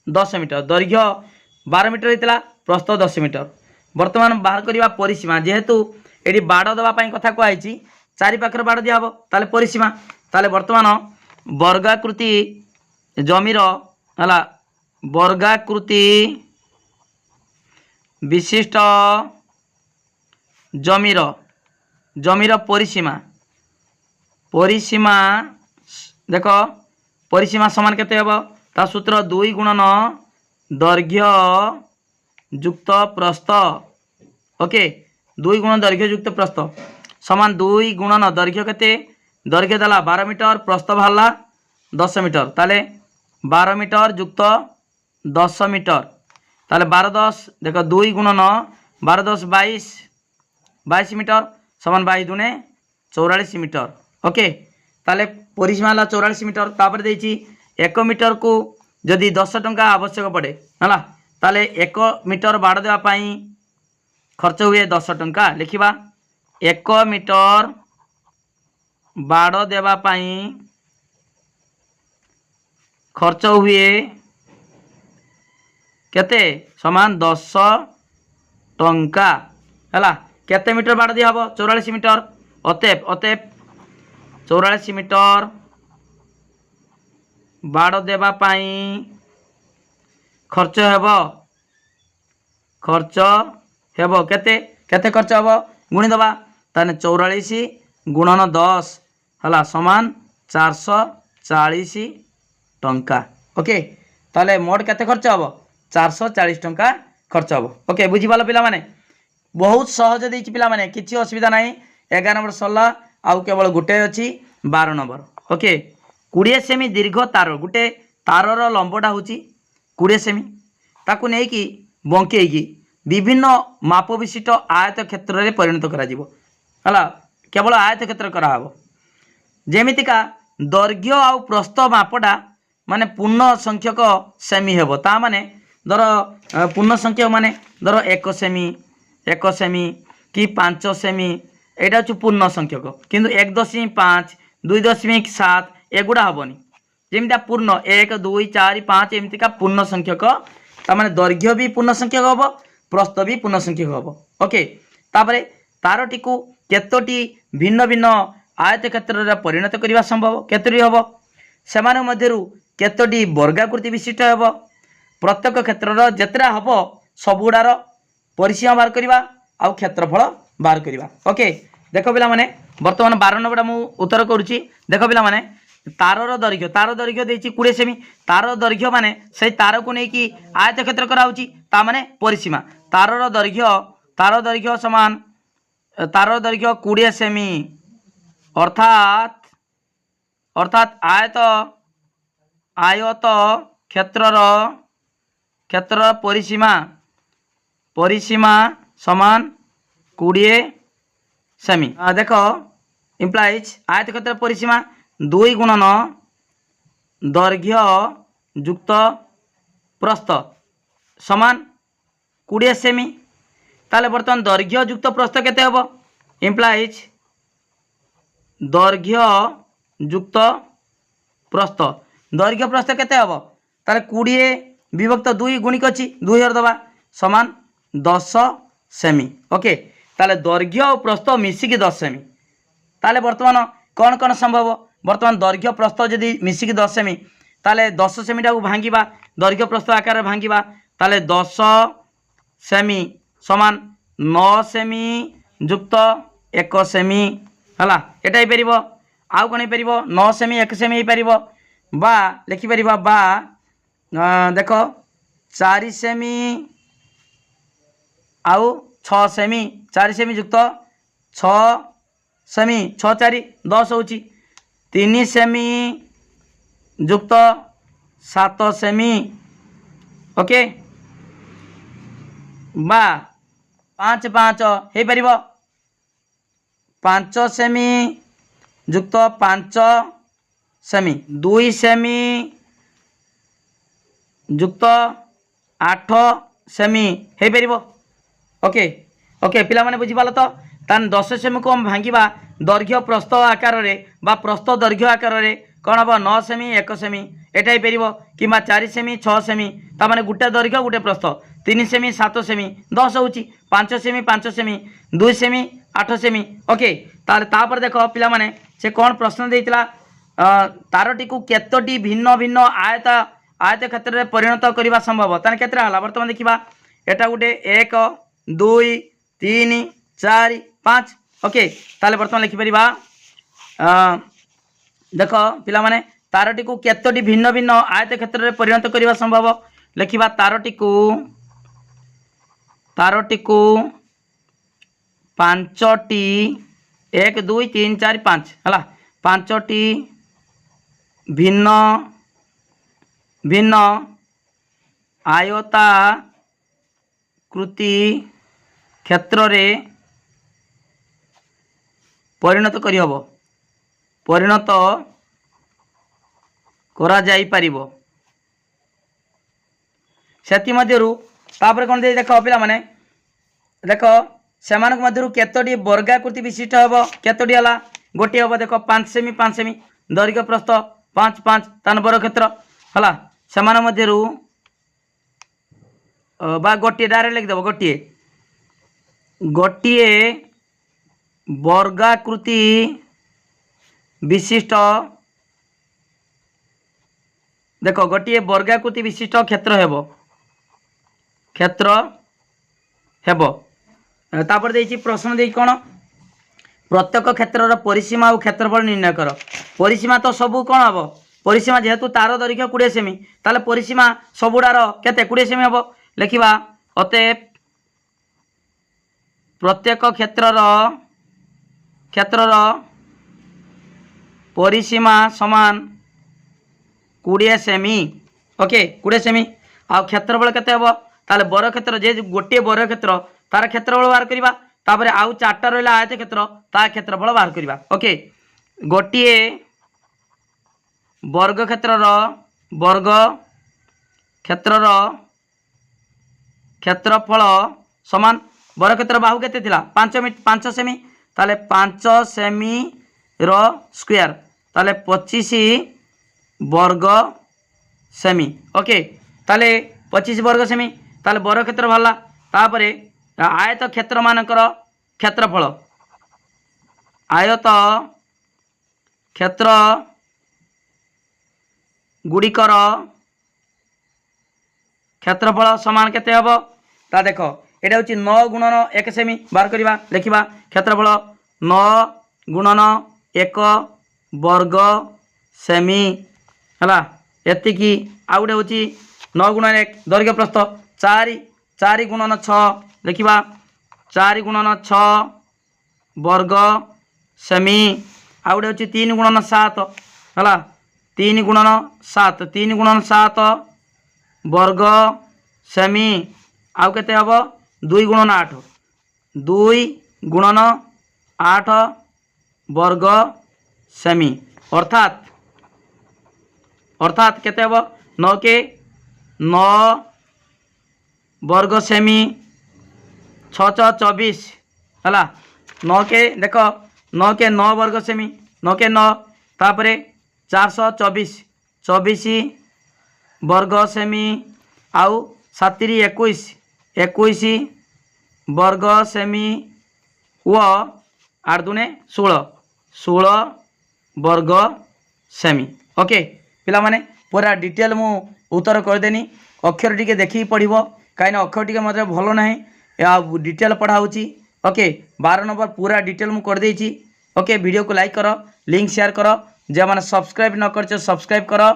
10 मीटर दैर्घ्य 12 मीटर होता प्रस्थ 10 मीटर। बर्तमान बाहर करवा परिसीमा जेहेतु ये बाड़ देवाई कथा कहुई चारि पाखर बाड़ दिहब ताले परिसीमा ताले बर्तमान वर्गाकृति जमीर है वर्गाकृति विशिष्ट जमीर परिसीमा देख परिसीमा समान केते हबो ता सूत्र 2 गुणन दैर्घ्य युक्त प्रस्थ। ओके 2 गुणन दैर्घ्य युक्त प्रस्थ समान 2 गुणन दैर्घ्य केते दैर्घ्य देला 12 मीटर प्रस्थ बाहरला 10 मीटर ताले 12 मीटर युक्त 10 मीटर ताले 12 10 देख 2 गुणन 12 10 22 मीटर समान 22 दुने 44 मीटर। ओके ताले परिसीमा 44 मीटर तापर देछि 1 मीटर को जदि 10 टंका आवश्यक पड़े है ताले 1 मीटर बाड़ देवाई खर्च हुए 10 टंका लिखिबा 1 मीटर बाड़ देवाई खर्च हुए केते समान 10 टंका है केते मीटर बाड़ दिया हबो 44 मीटर अतएव 44 मीटर बाड़ देवाई खर्च हेब खर्च हेब केते केते खर्च हेब गुणी दबा ताने 44 गुणन 10 हला समान 440 टंका ओके ताले मोट केते खर्च हेब 440 टंका खर्च हेब ओके बुझी पालो पिला माने बहुत सहज देछि पिला माने किछि असुविधा नाही 11 नंबर सरला आउ केवल गुटे अछि 12 नंबर ओके 20 सेमी दीर्घ तार गुटे तारर लंबटा होची 20 सेमी ताकू नै कि बंकेई कि विभिन्न माप विशिष्ट आयत क्षेत्र रे परिणत करा जिवो हला केवल आयत क्षेत्र करा हबो जेमितिका दैर्घ्य आउ प्रस्थ मापटा माने पूर्ण संख्यक सेमी हेबो ता माने धर पूर्ण संख्यक माने धर 1 सेमी कि 5 सेमी एटा छु पूर्ण संख्यक किंतु 1.5 2.7 एगुड़ा हेनी जमीता पूर्ण 1 2 4 5 एमतीका पूर्ण संख्यक तार दैर्घ्य भी पूर्ण संख्यक हम प्रस्थ भी पूर्ण संख्यक हम ओके तापरे तारटी को केतोटी भिन्न भिन्न आयत क्षेत्र में परिणत करने संभव केतोटी हम से मध्यरु केतोटी वर्गाकृति विशिष्ट हेब प्रत्येक क्षेत्र जेतरा हम सबुड़ार परिसीमा बाहर करवा आउ क्षेत्रफल बाहर करवा ओके देख पिला माने वर्तमान 12 नंबर मु उत्तर करुच्ची देख पिला माने तारर दैर्घ्य देछि 20 सेमी तार दैर्घ्य माने से तार को नहीं कि आयत क्षेत्र करा होची ता माने परिसीमा तारर दैर्घ्य समान तार दैर्घ्य 20 सेमी अर्थात अर्थात आयत क्षेत्र परिसीमा समान 20 सेमी देख इम्प्लाइज आयत क्षेत्र परिसीमा 2 गुणन दैर्घ्य युक्त प्रस्थ समान 20 सेमी ताले बर्तमान दैर्घ्य युक्त प्रस्थ केते हबो इम्प्लाइज दैर्घ्य युक्त प्रस्थ दैर्घ्य प्रस्थ केते हबो ताले 20 विभक्त 2 गुणिक अछि 2 हर दबा समान 10 सेमी ओके ताले दैर्घ्य और प्रस्थ मिसिकी 10 सेमी ताले वर्तमान कौन कौन संभव वर्तमान दैर्घ्य प्रस्थ जदि मिसिकी 10 सेमी ताले 10 सेमीटा को भांगिबा दैर्घ्य प्रस्थ आकार भांगिबा ताले 10 सेमी समान 9 सेमी युक्त 1 सेमी हला एटा ही परिबो आउ कोन ही परिबो 9 सेमी 1 सेमी ही परिबो बा लिखि परिबा बा देखो 4 सेमी आउ 6 सेमी 4 सेमी युक्त 6 सेमी 6 4 10 होची 3 सेमी युक्त 7 सेमी ओके बा 5 5 हे परिबो 5 सेमी युक्त 5 सेमी 2 सेमी युक्त 8 सेमी हे परिबो ओके ओके पिला माने बुझी पालो तो तान 10 सेमी को हम भांगिबा दैर्घ्य प्रस्थ आकार रे बा प्रस्थ दैर्घ्य आकार रे कोन हबो 9 सेमी 1 सेमी एटा ही परिबो किबा 4 सेमी 6 सेमी ता माने गुटे दैर्घ्य गुटे प्रस्थ 3 सेमी 7 सेमी 10 होची 5 semi 5 semi 2 semi 8 semi okay ताले तापर देखो पिला माने से कोन प्रश्न देइतला तारटी को केतोटी भिन्न भिन्न आयत क्षेत्र रे परिणत करबा संभव ताने केतरा हला वर्तमान देखिबा एटा गुटे 1 2 3 4 5 ओके ताले वर्तमान लिखि परिबा देखो पिला माने तारटी को केतोटी भिन्न भिन्न आयत क्षेत्र रे परिणत करबा संभव लिखिबा तारटी को 5टी 1 2 3 4 5 हला 5टी भिन्न भिन्न आयताकृति क्षेत्र रे परिणत करी हबो परिणत करा जाई परिबो सेति मध्यरु तापर कोन दे देखो पिला माने देखो सेमानक मध्यरु केतोटी वर्गाकृति विशिष्ट हबो केतोटी हला गोटी हबो देखो 5 सेमी दैर्घ्य प्रस्थ 5 5 तान वर्गक्षेत्र हला सेमान मध्यरु बा गोटी डायरेक्ट लिख देबो गोटिए वर्गाकृति विशिष्ट देखो गोटिए वर्गाकृति विशिष्ट क्षेत्र हेबो क्षेत्र हेब तापर देछि प्रश्न देछि कोन प्रत्येक क्षेत्रर परिसीमा और क्षेत्रफल निर्णय कर परिसीमा तो सबू कोन हबो परिसीमा जेहेतु तार दैर्घ्य 20 सेमी ताले परिसीमा सबुडार केते 20 सेमी हबो लिखिबा अतएव प्रत्येक क्षेत्रर परिसीमा समान 20 सेमी ओके 20 सेमी आ क्षेत्रफल केते हबो ताले बर क्षेत्र जे गोटे बर क्षेत्र तार क्षेत्रफल बाहर करबा तापर आउ चारटा रहला आयत क्षेत्र ता क्षेत्रफल बाहर करबा ओके गोटे वर्ग क्षेत्रर क्षेत्रफल समान बर क्षेत्र बाहु केते थिला 5 सेमी ताले 5 सेमी रो स्क्वायर ताले 25 वर्ग सेमी ओके ताले 25 वर्ग सेमी ताले बर क्षेत्र भला तापरे आयत क्षेत्र मानकर क्षेत्रफल आयत क्षेत्र गुड़िकर क्षेत्रफल समान केते हबो ता देखो एटा होची 9 गुणन 1 सेमी बार करिबा लिखिबा क्षेत्रफल 9 गुणन 1 वर्ग सेमी हला एतिकी आउडे होची 9 गुणन 1 दैर्घ्य प्रस्थ 4 गुणन 6 लिखिबा 4 गुणन 6 वर्ग सेमी आउडे होची 3 गुणन 7 हला 3 गुणन 7 वर्ग सेमी आउ केते हबो 2 गुणन 8 वर्ग सेमी अर्थात केते हबो 9 के 9 वर्ग सेमी 6 24 हला 9 के देखो 9 के 9 वर्ग सेमी 9 के 9 तापरे 424 वर्ग सेमी आउ 7 21 वर्ग सेमी व 8 दूने 16 वर्ग सेमी ओके पिला माने पूरा डिटेल मु उत्तर कर देनी अक्षर टिके देखि पढ़िबो काई ना अक्षर टिके मते भलो नाही या डिटेल पढ़ाउची ओके 12 नंबर पूरा डिटेल मु कर देछि ओके वीडियो को लाइक करो लिंक शेयर करो जे माने सब्सक्राइब न करछो सब्सक्राइब करो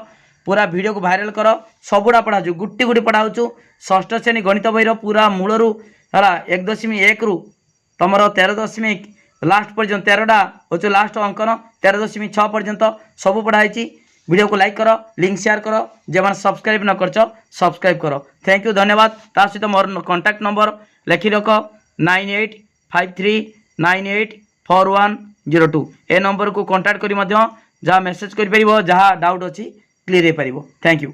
पूरा वीडियो को वायरल करो सबुड़ा पढ़ाऊ गुटी गुटी पढ़ाऊ षष्ठ श्रेणी गणित बहीर पूरा मूलरू है 1.1 रु तुम 13 लास्ट पर्यंत 13टा हो लास्ट अंकन 13.6 पर्यंत सब पढ़ाई वीडियो को लाइक करो लिंक शेयर करो जे मैंने सब्सक्राइब न कर सब्सक्राइब करो थैंक यू धन्यवाद ता सहित मोर कॉन्टैक्ट नंबर लिखि रख 9853984102 ए नंबर को कॉन्टैक्ट करी जहाँ मेसेज कर जहाँ डाउट अच्छी क्लियर हो पार थैंक यू।